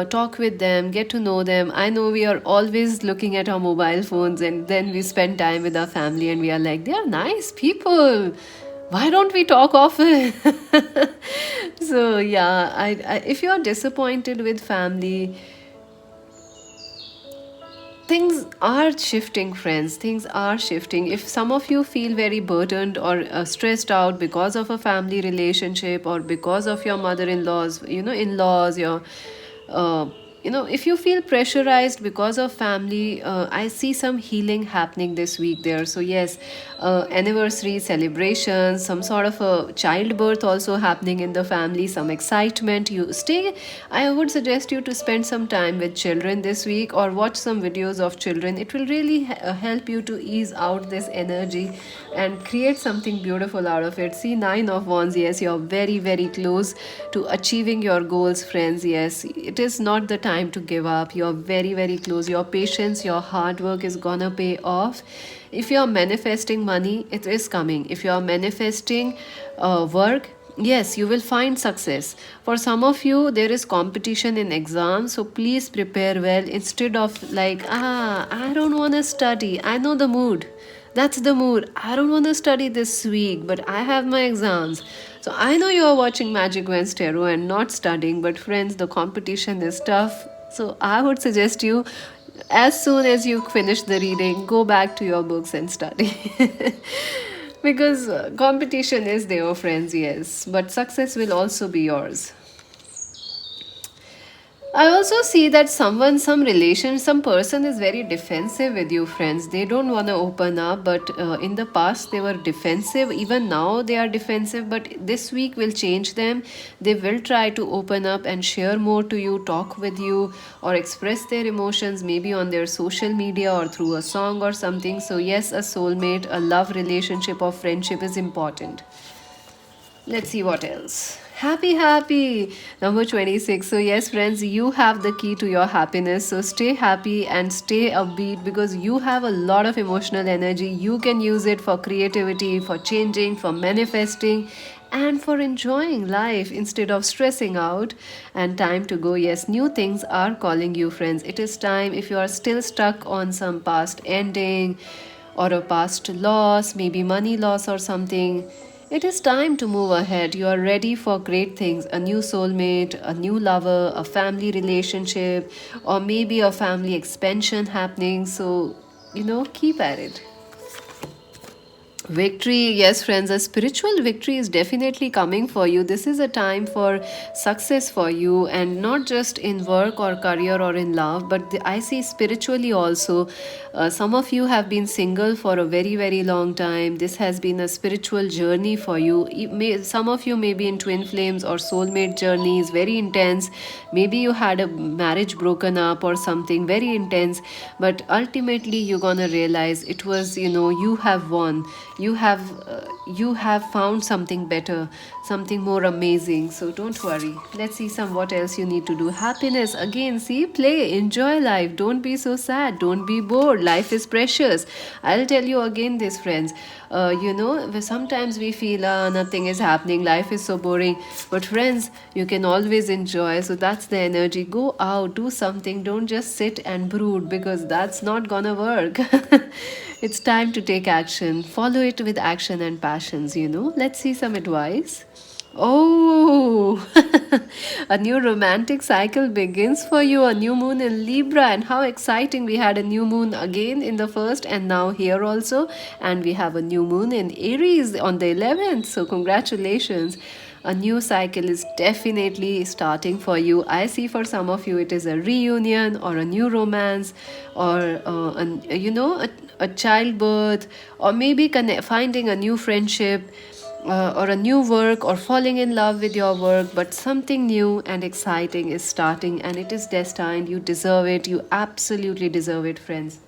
S1: talk with them, get to know them. I know we are always looking at our mobile phones, and then we spend time with our family and we are like, they are nice people. Why don't we talk often? So, yeah, if you are disappointed with family, things are shifting, friends. Things are shifting. If some of you feel very burdened or stressed out because of a family relationship, or because of your mother-in-laws, in-laws, your uh, if you feel pressurized because of family, I see some healing happening this week there. So yes, anniversary celebrations, some sort of a childbirth also happening in the family, some excitement. You stay, I would suggest you to spend some time with children this week, or watch some videos of children. It will really help you to ease out this energy and create something beautiful out of it. See, 9 of wands. Yes, you're very, very close to achieving your goals, friends. Yes, it is not the time to give up. You're very, very close. Your patience, your hard work is gonna pay off. If you're manifesting money, it is coming. If you're manifesting work, yes, you will find success. For some of you, there is competition in exams, so please prepare well, instead of like, I don't want to study. I know the mood. That's the mood. I don't want to study this week, but I have my exams. So I know you are watching Magic Wednesday Tarot and not studying, but friends, the competition is tough. So I would suggest you, as soon as you finish the reading, go back to your books and study. Because competition is there, friends, yes, but success will also be yours. I also see that some relation, some person is very defensive with you, friends. They don't want to open up, but in the past they were defensive. Even now they are defensive, but this week will change them. They will try to open up and share more to you, talk with you, or express their emotions, maybe on their social media or through a song or something. So, yes, a soulmate, a love relationship, or friendship is important. Let's see what else. Happy, happy. Number 26. So, yes, friends, you have the key to your happiness. So, stay happy and stay upbeat, because you have a lot of emotional energy. You can use it for creativity, for changing, for manifesting, and for enjoying life instead of stressing out. And time to go. Yes, new things are calling you, friends. It is time. If you are still stuck on some past ending or a past loss, maybe money loss or something, it is time to move ahead. You are ready for great things, a new soulmate, a new lover, a family relationship, or maybe a family expansion happening. So, keep at it. Victory, yes, friends, a spiritual victory is definitely coming for you. This is a time for success for you, and not just in work or career or in love, but I see spiritually also. Some of you have been single for a very, very long time. This has been a spiritual journey for you. Some of you may be in twin flames or soulmate journeys, very intense. Maybe you had a marriage broken up or something very intense, but ultimately you're gonna realize it was, you have won. you have found something better, something more amazing. So don't worry. Let's see some what else you need to do. Happiness again. See, play, enjoy life. Don't be so sad. Don't be bored. Life is precious. I'll tell you again this, friends. Sometimes we feel nothing is happening, life is so boring. But friends, you can always enjoy. So that's the energy. Go out, do something. Don't just sit and brood, because that's not gonna work. It's time to take action. Follow it with action and passions. Let's see some advice. Oh, a new romantic cycle begins for you. A new moon in Libra, and how exciting! We had a new moon again in the first, and now here also, and we have a new moon in Aries on the 11th. So, congratulations! A new cycle is definitely starting for you. I see for some of you it is a reunion or a new romance, or a childbirth, or maybe finding a new friendship, or a new work, or falling in love with your work. But something new and exciting is starting, and it is destined. You deserve it. You absolutely deserve it, friends.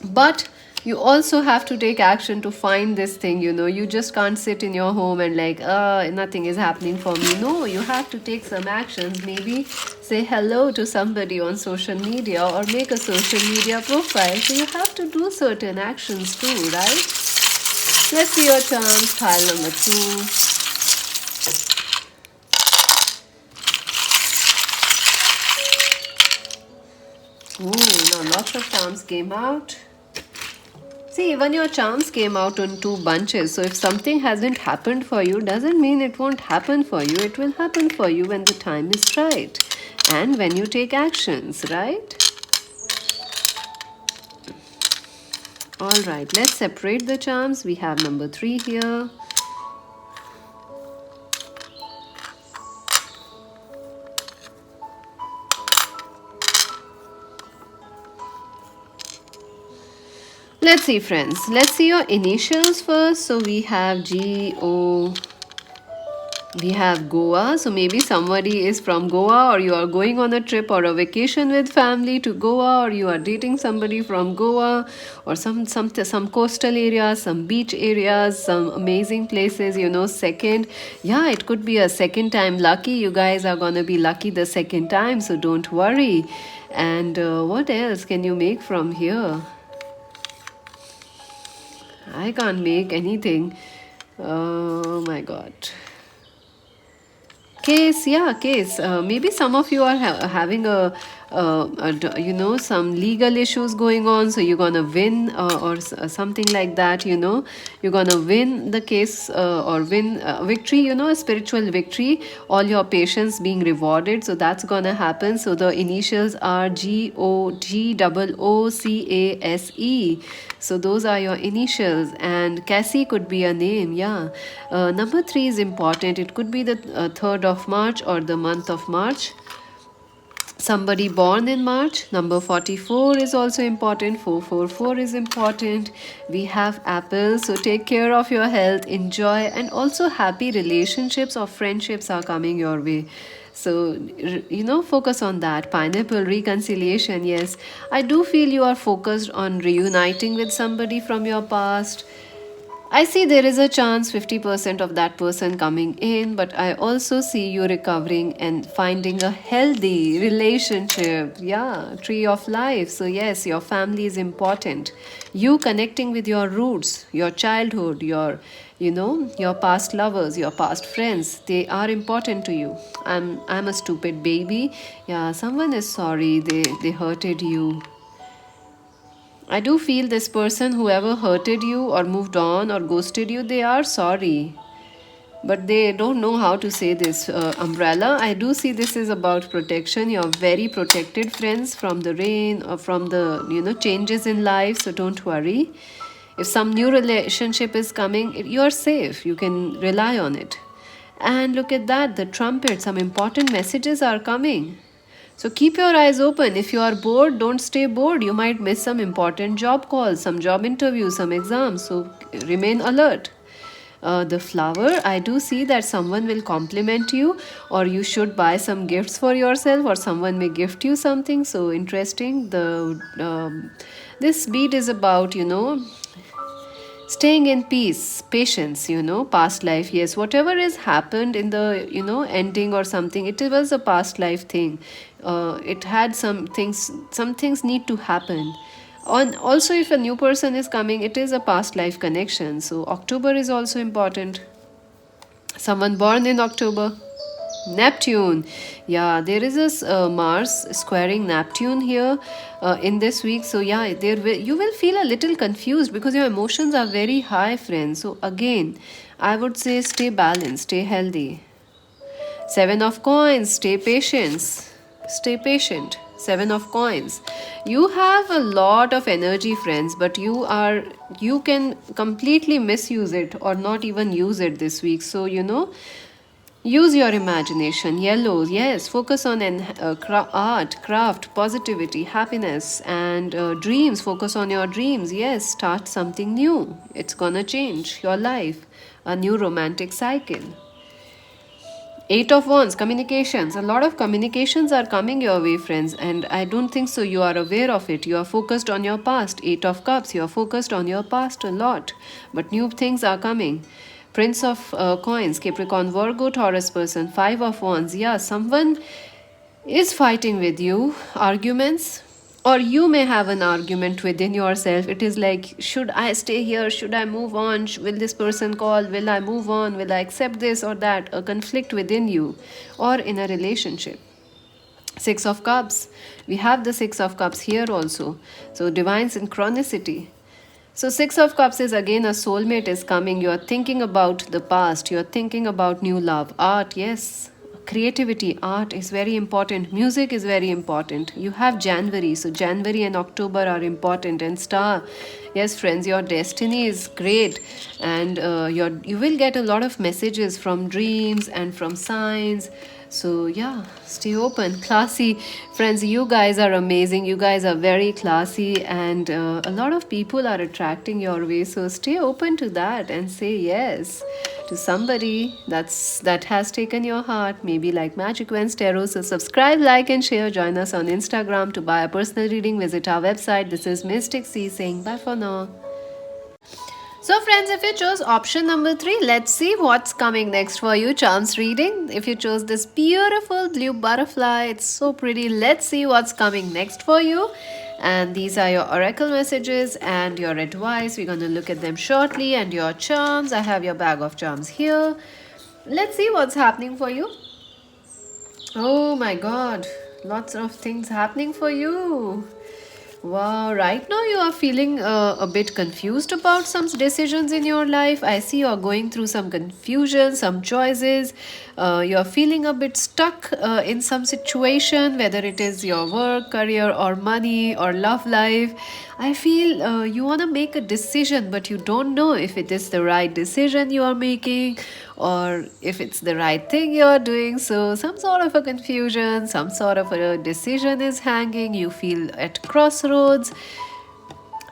S1: But you also have to take action to find this thing. You just can't sit in your home and like, nothing is happening for me. No, you have to take some actions. Maybe say hello to somebody on social media, or make a social media profile. So you have to do certain actions too, right? Let's see your charms. Pile number 2. Ooh, now lots of charms came out. See, even your charms came out in 2 bunches. So if something hasn't happened for you, doesn't mean it won't happen for you. It will happen for you when the time is right, and when you take actions, right? All right, let's separate the charms. We have number 3 here. Let's see, friends. Let's see your initials first. So we have G-O. We have Goa. So maybe somebody is from Goa, or you are going on a trip or a vacation with family to Goa, or you are dating somebody from Goa, or some coastal areas, some beach areas, some amazing places. Second, yeah, it could be a second time lucky. You guys are gonna be lucky the second time, so don't worry. And what else can you make from here? I can't make anything. Oh my god. Case, yeah, case. Maybe some of you are having some legal issues going on, so you're gonna win, or something like that. You're gonna win the case, or win victory. A spiritual victory. All your patience being rewarded. So that's gonna happen. So the initials are GOOCASE. So those are your initials, and Cassie could be a name, yeah. Number 3 is important. It could be the 3rd of March, or the month of March. Somebody born in March. Number 44 is also important. 444 is important. We have apples, so take care of your health, enjoy, and also happy relationships or friendships are coming your way. So, focus on that. Pineapple, reconciliation. Yes, I do feel you are focused on reuniting with somebody from your past. I see there is a chance 50% of that person coming in, but I also see you recovering and finding a healthy relationship. Yeah, tree of life. So, yes, your family is important. You connecting with your roots, your childhood, your past lovers, your past friends, they are important to you. I'm a stupid baby. Yeah, someone is sorry, they hurted you. I do feel this person, whoever hurted you or moved on or ghosted you, they are sorry. But they don't know how to say this. Umbrella, I do see this is about protection. You're very protected, friends, from the rain or from the, changes in life. So don't worry. If some new relationship is coming, you're safe. You can rely on it. And look at that, the trumpet, some important messages are coming. So keep your eyes open. If you are bored, don't stay bored. You might miss some important job calls, some job interviews, some exams. So remain alert. The flower, I do see that someone will compliment you, or you should buy some gifts for yourself, or someone may gift you something. So interesting. This bead is about, Staying in peace, patience, past life. Yes, whatever has happened in the, ending or something, it was a past life thing. It had some things need to happen. On also, if a new person is coming, it is a past life connection. So October is also important. Someone born in October. Neptune. Yeah, there is a Mars squaring Neptune here in this week. So yeah, you will feel a little confused because your emotions are very high, friends. So again, I would say stay balanced, stay healthy. Seven of coins, stay patient. Stay patient. Seven of coins. You have a lot of energy, friends, but you can completely misuse it or not even use it this week. So use your imagination. Yellows, yes. Focus on art, craft, positivity, happiness, and dreams. Focus on your dreams. Yes, start something new. It's gonna change your life. A new romantic cycle. Eight of Wands, communications. A lot of communications are coming your way, friends, and I don't think so. You are aware of it. You are focused on your past. Eight of Cups, you are focused on your past a lot, but new things are coming. Prince of Coins, Capricorn, Virgo, Taurus person. Five of Wands, yeah, someone is fighting with you. Arguments, or you may have an argument within yourself. It is like, should I stay here, should I move on, will this person call, will I move on, will I accept this or that? A conflict within you or in a relationship. Six of Cups, we have the Six of Cups here also. So divine synchronicity. So Six of Cups is again a soulmate is coming. You are thinking about the past, you are thinking about new love. Art, yes, creativity, art is very important. Music is very important. You have January, so January and October are important. And star, yes, friends, your destiny is great, and you will get a lot of messages from dreams and from signs. So yeah, stay open, classy, friends. You guys are amazing. You guys are very classy, and a lot of people are attracting your way. So stay open to that and say yes to somebody that has taken your heart. Maybe like Magic Wens Tarot. So subscribe, like, and share. Join us on Instagram to buy a personal reading. Visit our website. This is Mystic C saying bye for now. So friends, if you chose option number 3, let's see what's coming next for you. Chance reading. If you chose this beautiful blue butterfly, it's so pretty. Let's see what's coming next for you. And these are your oracle messages and your advice. We're going to look at them shortly. And your charms. I have your bag of charms here. Let's see what's happening for you. Oh my god, lots of things happening for you. Wow, right now you are feeling a bit confused about some decisions in your life. I see you are going through some confusion, some choices. You are feeling a bit stuck in some situation, whether it is your work, career, or money, or love life. I feel you want to make a decision, but you don't know if it is the right decision you are making or if it's the right thing you are doing. So, some sort of a confusion, some sort of a decision is hanging. You feel at crossroads.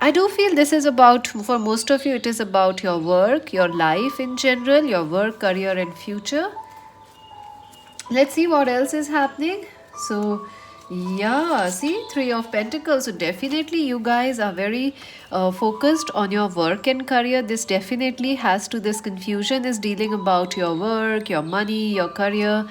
S1: I do feel this is about, for most of you, it is about your work, your life in general, your work, career, and future. Let's see what else is happening. So, yeah, see, Three of Pentacles. So, definitely, you guys are very focused on your work and career. This definitely has to, this confusion is dealing about your work, your money, your career.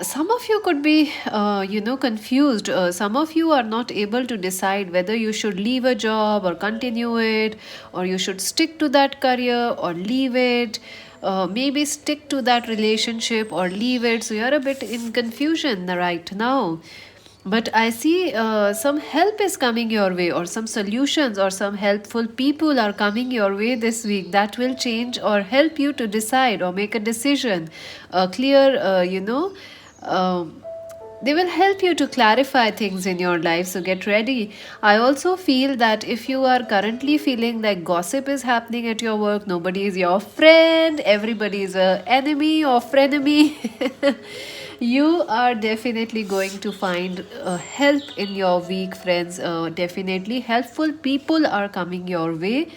S1: Some of you could be confused. Some of you are not able to decide whether you should leave a job or continue it, or you should stick to that career or leave it. Maybe stick to that relationship or leave it. So you're a bit in confusion right now, but I see some help is coming your way, or some solutions or some helpful people are coming your way this week that will change or help you to decide or make a decision, clear, they will help you to clarify things in your life. So get ready. I also feel that if you are currently feeling like gossip is happening at your work, nobody is your friend, everybody is a enemy or frenemy, you are definitely going to find help in your week, friends. Definitely helpful people are coming your way.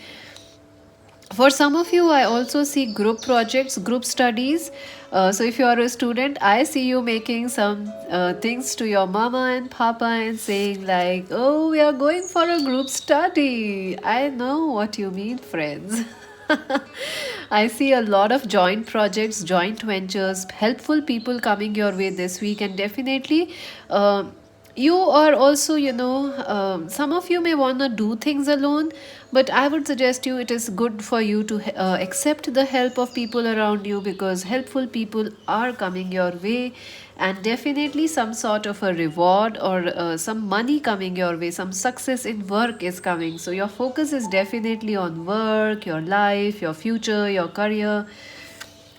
S1: For some of you, I also see group projects, group studies. So if you are a student, I see you making some things to your mama and papa and saying like, "Oh, we are going for a group study." I know what you mean, friends. I see a lot of joint projects, joint ventures, helpful people coming your way this week, and definitely. You are also, some of you may want to do things alone, but I would suggest you it is good for you to accept the help of people around you, because helpful people are coming your way, and definitely some sort of a reward or some money coming your way, some success in work is coming. So your focus is definitely on work, your life, your future, your career.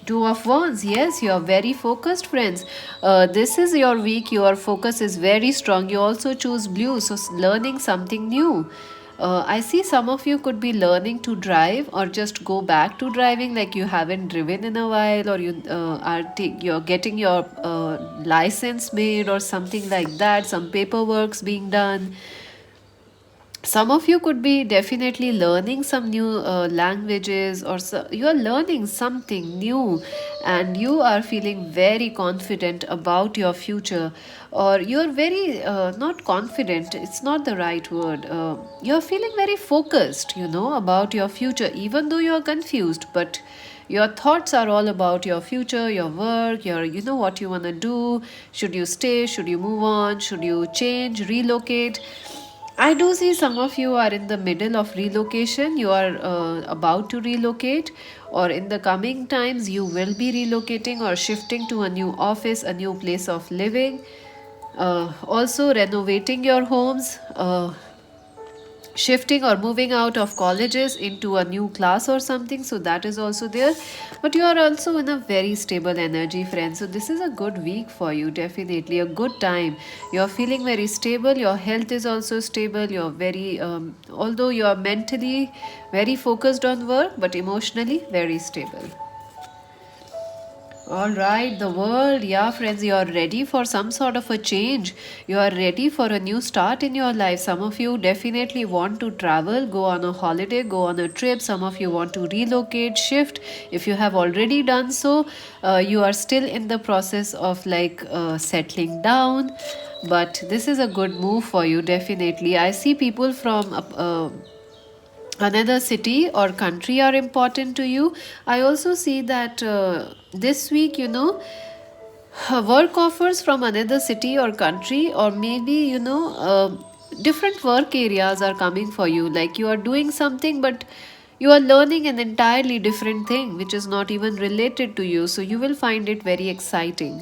S1: Two of Wands, yes, you are very focused, friends. This is your week, your focus is very strong. You also choose blue, so learning something new. I see some of you could be learning to drive or just go back to driving, like you haven't driven in a while, or you're getting your license made or something like that. Some paperwork's being done. Some of you could be definitely learning some new languages, or you are learning something new, and you are feeling very confident about your future, or you're very not confident, it's not the right word. You're feeling very focused, about your future, even though you're confused, but your thoughts are all about your future, your work, your, what you want to do. Should you stay, should you move on, should you change, relocate? I do see some of you are in the middle of relocation. You are about to relocate, or in the coming times, you will be relocating or shifting to a new office, a new place of living. Also, renovating your homes. Shifting or moving out of colleges into a new class or something, so that is also there. But you are also in a very stable energy, friends, so this is a good week for you, definitely a good time. You're feeling very stable, your health is also stable, you're very although you are mentally very focused on work, but emotionally very stable. All right, the world. Yeah, friends, you are ready for some sort of a change. You are ready for a new start in your life. Some of you definitely want to travel, go on a holiday, go on a trip. Some of you want to relocate, shift. If you have already done so, you are still in the process of like settling down. But this is a good move for you, definitely. I see people from another city or country are important to you. I also see that this week, work offers from another city or country, or maybe, different work areas are coming for you, like you are doing something, but you are learning an entirely different thing which is not even related to you, so you will find it very exciting.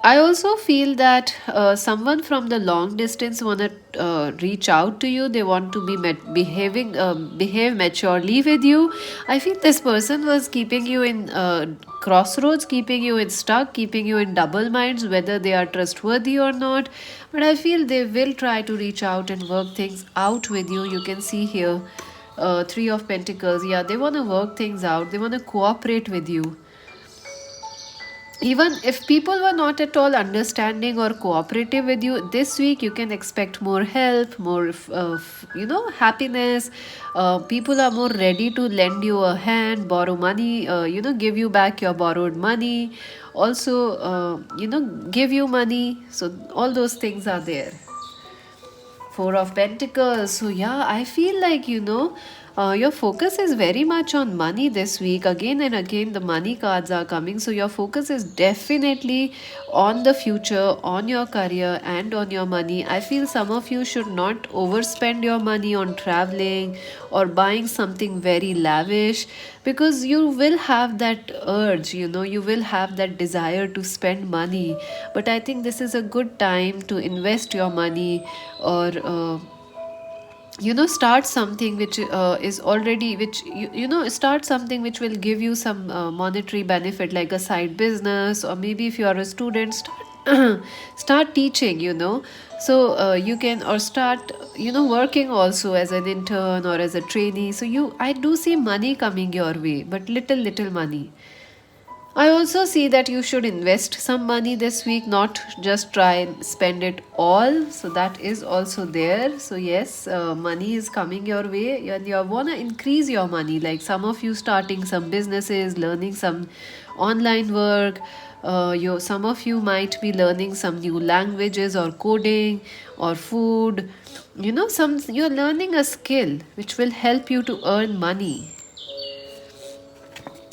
S1: I also feel that someone from the long distance want to reach out to you. They want to be behave maturely with you. I feel this person was keeping you in crossroads, keeping you in stuck, keeping you in double minds whether they are trustworthy or not. But I feel they will try to reach out and work things out with you. You can see here, Three of Pentacles. Yeah, they want to work things out. They want to cooperate with you. Even if people were not at all understanding or cooperative with you this week, you can expect more help, more happiness. People are more ready to lend you a hand, borrow money, give you back your borrowed money, also give you money. So all those things are there. Four of Pentacles. So, yeah, I feel like, your focus is very much on money this week. Again and again, the money cards are coming. So, your focus is definitely on the future, on your career, and on your money. I feel some of you should not overspend your money on traveling or buying something very lavish, because you will have that urge, you will have that desire to spend money. But I think this is a good time to invest your money, or start something which is already which start something which will give you some monetary benefit, like a side business, or maybe if you are a student, start teaching, so you can, or start working also as an intern or as a trainee. So I do see money coming your way, but little money. I also see that you should invest some money this week, not just try and spend it all. So that is also there. So yes, money is coming your way, and you wanna increase your money. Like some of you starting some businesses, learning some online work. Some of you might be learning some new languages or coding or food. Some you're learning a skill which will help you to earn money.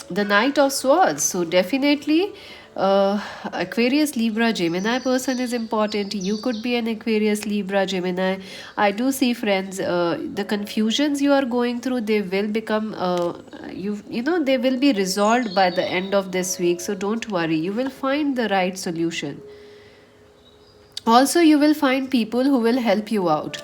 S1: The Knight of Swords. So definitely, Aquarius, Libra, Gemini person is important. You could be an Aquarius, Libra, Gemini. I do see, friends, the confusions you are going through, they will become they will be resolved by the end of this week. So don't worry, you will find the right solution. Also, you will find people who will help you out.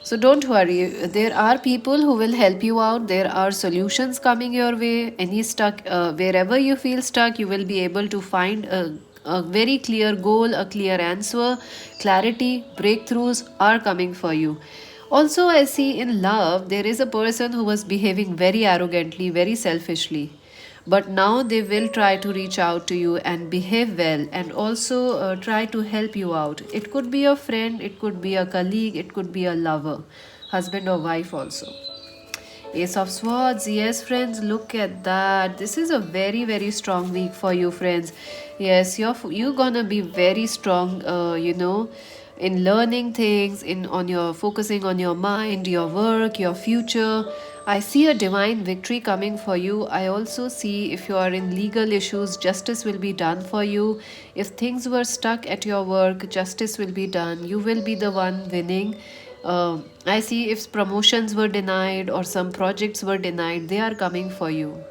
S1: So don't worry, there are people who will help you out. There are solutions coming your way. Wherever you feel stuck, you will be able to find a very clear goal, a clear answer. Clarity, breakthroughs are coming for you. Also, I see in love, there is a person who was behaving very arrogantly, very selfishly, but now they will try to reach out to you and behave well, and also try to help you out. It could be a friend, it could be a colleague, it could be a lover, husband or wife also. Ace of Swords. Yes, friends, look at that. This is a very, very strong week for you, friends. Yes, you're gonna be very strong, in learning things, in on your focusing on your mind, your work, your future. I see a divine victory coming for you. I also see, if you are in legal issues, justice will be done for you. If things were stuck at your work, justice will be done. You will be the one winning. I see, if promotions were denied or some projects were denied, they are coming for you.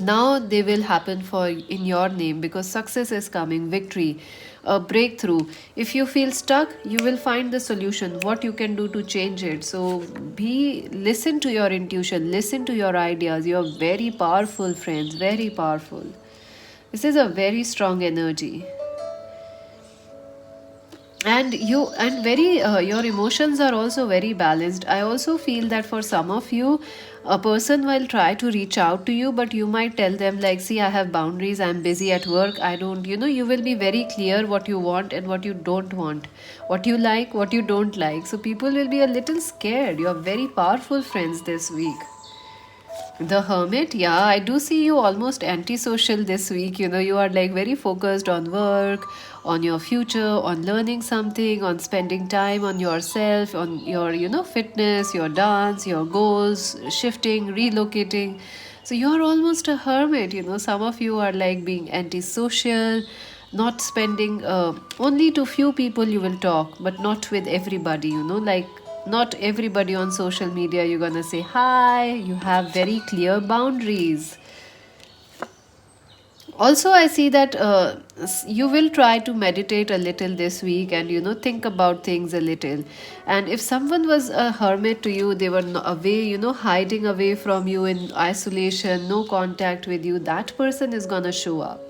S1: Now they will happen for in your name, because success is coming, victory, a breakthrough. If you feel stuck, you will find the solution, what you can do to change it. So listen to your intuition, listen to your ideas. You're very powerful, friends, very powerful. This is a very strong energy. And very your emotions are also very balanced. I also feel that for some of you, a person will try to reach out to you, but you might tell them like, see, I have boundaries, I'm busy at work, I don't, you will be very clear what you want and what you don't want, what you like, what you don't like. So people will be a little scared. You're very powerful, friends, this week. The Hermit, yeah, I do see you almost antisocial this week. You are like very focused on work, on your future, on learning something, on spending time on yourself, on your, fitness, your dance, your goals, shifting, relocating. So you're almost a hermit. Some of you are like being antisocial, not spending, only to few people you will talk, but not with everybody, like not everybody on social media you're gonna say hi. You have very clear boundaries. Also, I see that you will try to meditate a little this week, and think about things a little. And if someone was a hermit to you, they were away, hiding away from you in isolation, no contact with you, that person is gonna show up.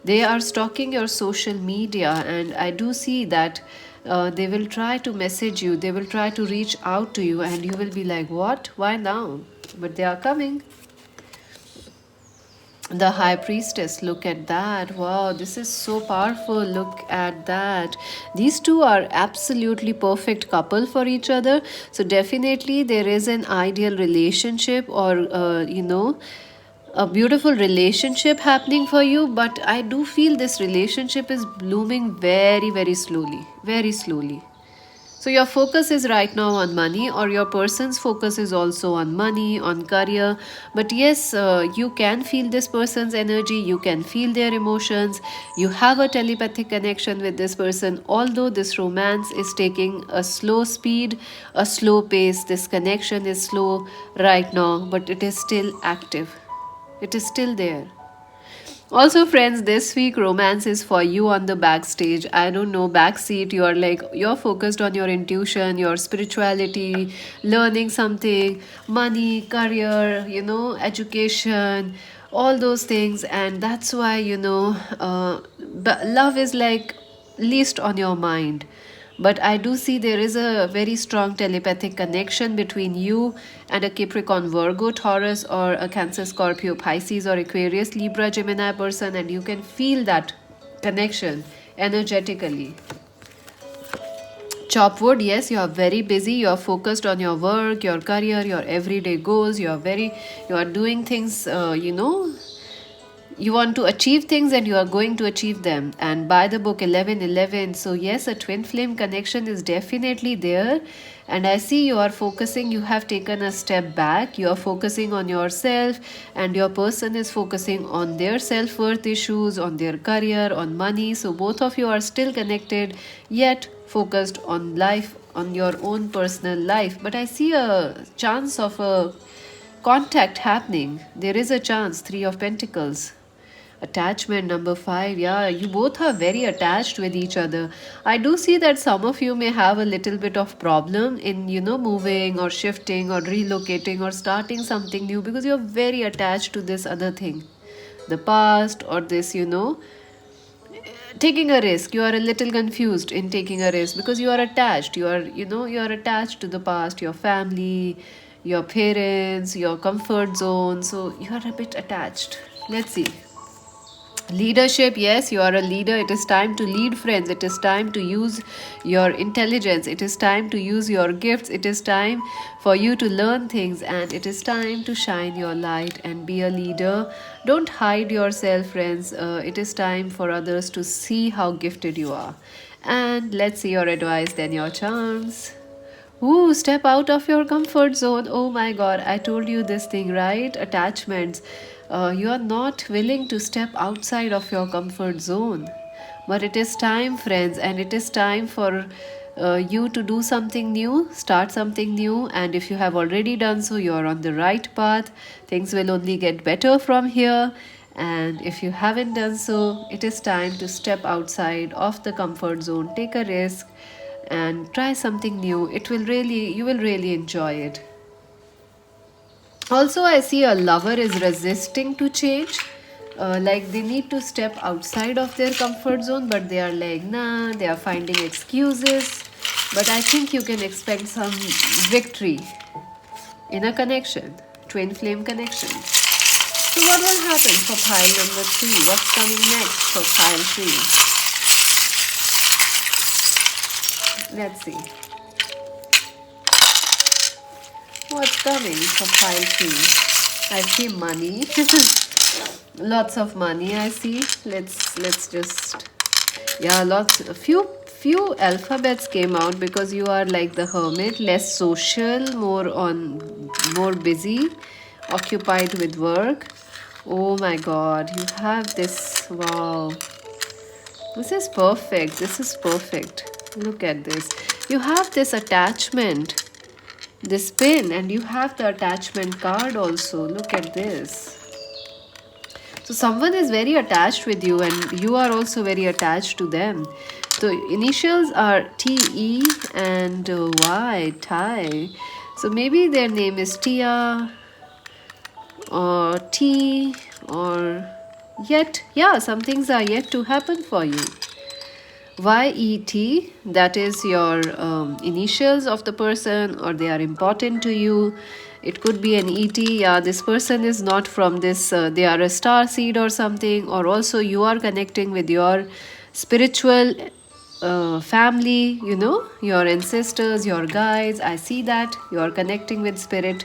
S1: They are stalking your social media, and I do see that they will try to message you, they will try to reach out to you, and you will be like, what, why now? But they are coming. The High Priestess, look at that. Wow, this is so powerful. Look at that. These two are absolutely perfect couple for each other. So definitely there is an ideal relationship, or a beautiful relationship happening for you. But I do feel this relationship is blooming very, very slowly, very slowly. So your focus is right now on money, or your person's focus is also on money, on career. But yes, you can feel this person's energy, you can feel their emotions, you have a telepathic connection with this person. Although this romance is taking a slow speed, a slow pace, this connection is slow right now, but it is still active, it is still there. Also, friends, this week romance is for you on the backstage. I don't know, backseat. You're focused on your intuition, your spirituality, learning something, money, career, education, all those things, and that's why love is like least on your mind. but I do see there is a very strong telepathic connection between you and a Capricorn, Virgo, Taurus, or a Cancer, Scorpio, Pisces, or Aquarius, Libra, Gemini person, and you can feel that connection energetically. Chopwood, yes, you are very busy, you are focused on your work, your career, your everyday goals, you are doing things, you want to achieve things and you are going to achieve them. And by the book 1111, so yes, a twin flame connection is definitely there. And I see you are focusing, you have taken a step back, you are focusing on yourself, and your person is focusing on their self-worth issues, on their career, on money. So both of you are still connected, yet focused on life, on your own personal life. But I see a chance of a contact happening. There is a chance. Three of Pentacles. Attachment number 5. Yeah, you both are very attached with each other. I do see that some of you may have a little bit of problem in moving or shifting or relocating or starting something new, because you're very attached to this other thing, the past, or this taking a risk. You are a little confused in taking a risk because you are attached, you are attached to the past, your family, your parents, your comfort zone, so you are a bit attached. Let's see. Leadership, yes, you are a leader. It is time to lead, friends. It is time to use your intelligence. It is time to use your gifts. It is time for you to learn things, and it is time to shine your light and be a leader. Don't hide yourself, friends. It is time for others to see how gifted you are. And let's see your advice, then your charms. Ooh, step out of your comfort zone. Oh my god, I told you this thing, right? Attachments. You are not willing to step outside of your comfort zone. But it is time, friends, and it is time for you to do something new, start something new. And if you have already done so, you are on the right path. Things will only get better from here. And if you haven't done so, it is time to step outside of the comfort zone, take a risk, and try something new. You will really enjoy it. Also, I see a lover is resisting to change. Like they need to step outside of their comfort zone, but they are like, nah, they are finding excuses. But I think you can expect some victory in a connection, twin flame connection. So, what will happen for pile number 3? What's coming next for pile 3? Let's see. What's coming for pile 3? I see money. Lots of money I see. Let's just, yeah, a few alphabets came out, because you are like the hermit, less social, more busy, occupied with work. Oh my god, you have this. Wow. This is perfect. This is perfect. Look at this. You have this attachment, this pin, and you have the attachment card also. Look at this. So someone is very attached with you, and you are also very attached to them. So initials are TE and Y, Thai. So maybe their name is Tia or T, or yet, yeah, some things are yet to happen for you. YET, that is your initials of the person, or they are important to you. It could be an ET. Yeah, this person is not from this, they are a star seed or something, or also you are connecting with your spiritual family, your ancestors, your guides. I see that you are connecting with spirit.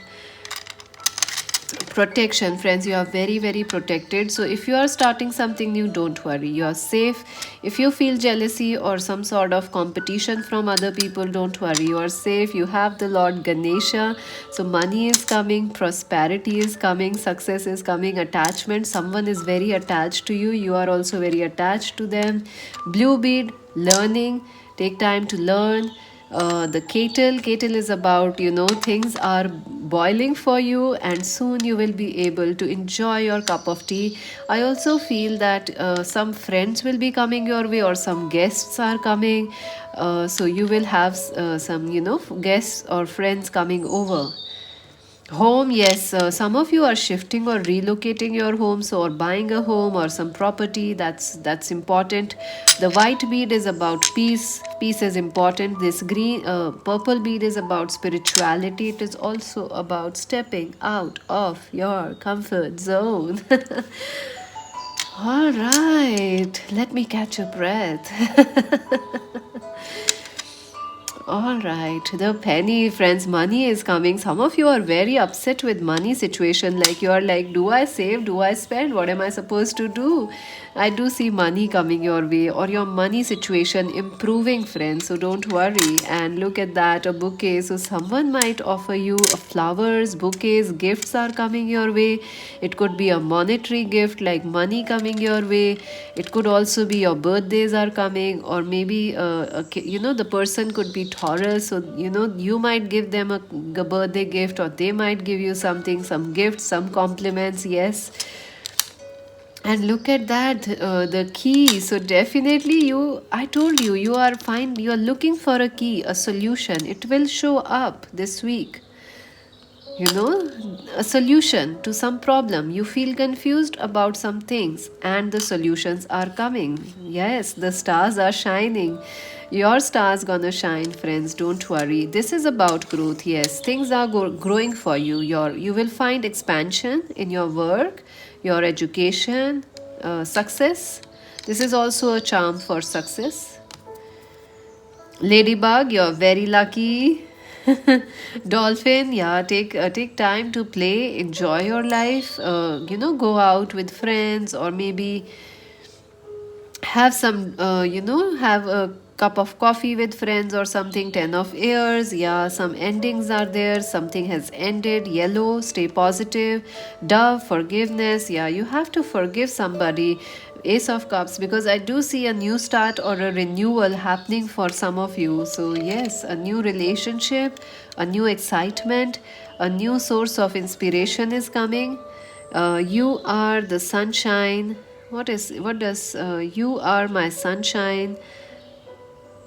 S1: Protection, friends, you are very, very protected. So if you are starting something new, don't worry, you are safe. If you feel jealousy or some sort of competition from other people, don't worry, you are safe. You have the Lord Ganesha, so money is coming, prosperity is coming, success is coming. Attachment, someone is very attached to you, you are also very attached to them. Blue bead, learning, take time to learn. The kettle is about, things are boiling for you, and soon you will be able to enjoy your cup of tea. I also feel that some friends will be coming your way, or some guests are coming. So you will have some, guests or friends coming over. Home, yes. Some of you are shifting or relocating your homes or buying a home or some property. That's important. The white bead is about peace. Peace is important. This purple bead is about spirituality. It is also about stepping out of your comfort zone. All right, let me catch a breath. All right, the penny, friends, money is coming. Some of you are very upset with money situation. Like you are like, do I save? Do I spend? What am I supposed to do? I do see money coming your way or your money situation improving, friends. So don't worry. And look at that, a bouquet. So someone might offer you flowers, bouquets, gifts are coming your way. It could be a monetary gift like money coming your way. It could also be your birthdays are coming, or maybe the person could be Taurus, so you might give them a birthday gift, or they might give you something, some gifts, some compliments. Yes. And look at that, the key. So definitely, I told you, you are fine, you are looking for a key, a solution. It will show up this week, a solution to some problem. You feel confused about some things, and the solutions are coming. Yes, the stars are shining. Your stars gonna shine, friends. Don't worry. This is about growth. Yes, things are growing for you. You will find expansion in your work, your education, success. This is also a charm for success. Ladybug, you're very lucky. Dolphin, yeah, take time to play, enjoy your life. Go out with friends, or maybe have some have a cup of coffee with friends or something. 10 of ears, yeah, some endings are there, something has ended. Yellow, stay positive. Dove, forgiveness, yeah, you have to forgive somebody. Ace of cups, because I do see a new start or a renewal happening for some of you. So yes, a new relationship, a new excitement, a new source of inspiration is coming. You are the sunshine. What does you are my sunshine,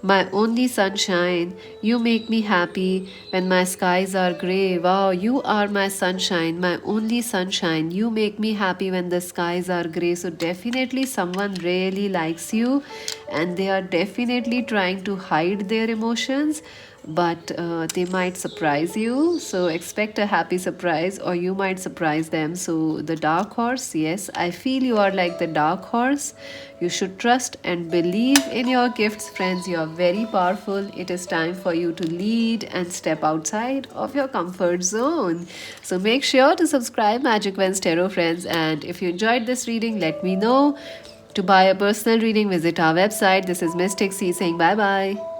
S1: my only sunshine. You make me happy when my skies are gray. Wow, you are my sunshine, my only sunshine. You make me happy when the skies are gray. So, definitely, someone really likes you, and they are definitely trying to hide their emotions, but they might surprise you. So expect a happy surprise, or you might surprise them. So the dark horse, yes, I feel you are like the dark horse. You should trust and believe in your gifts, friends. You are very powerful. It is time for you to lead and step outside of your comfort zone. So make sure to subscribe Magic Wens Tarot, friends, and if you enjoyed this reading, let me know. To buy a personal reading, visit our website. This is Mystic C saying bye bye.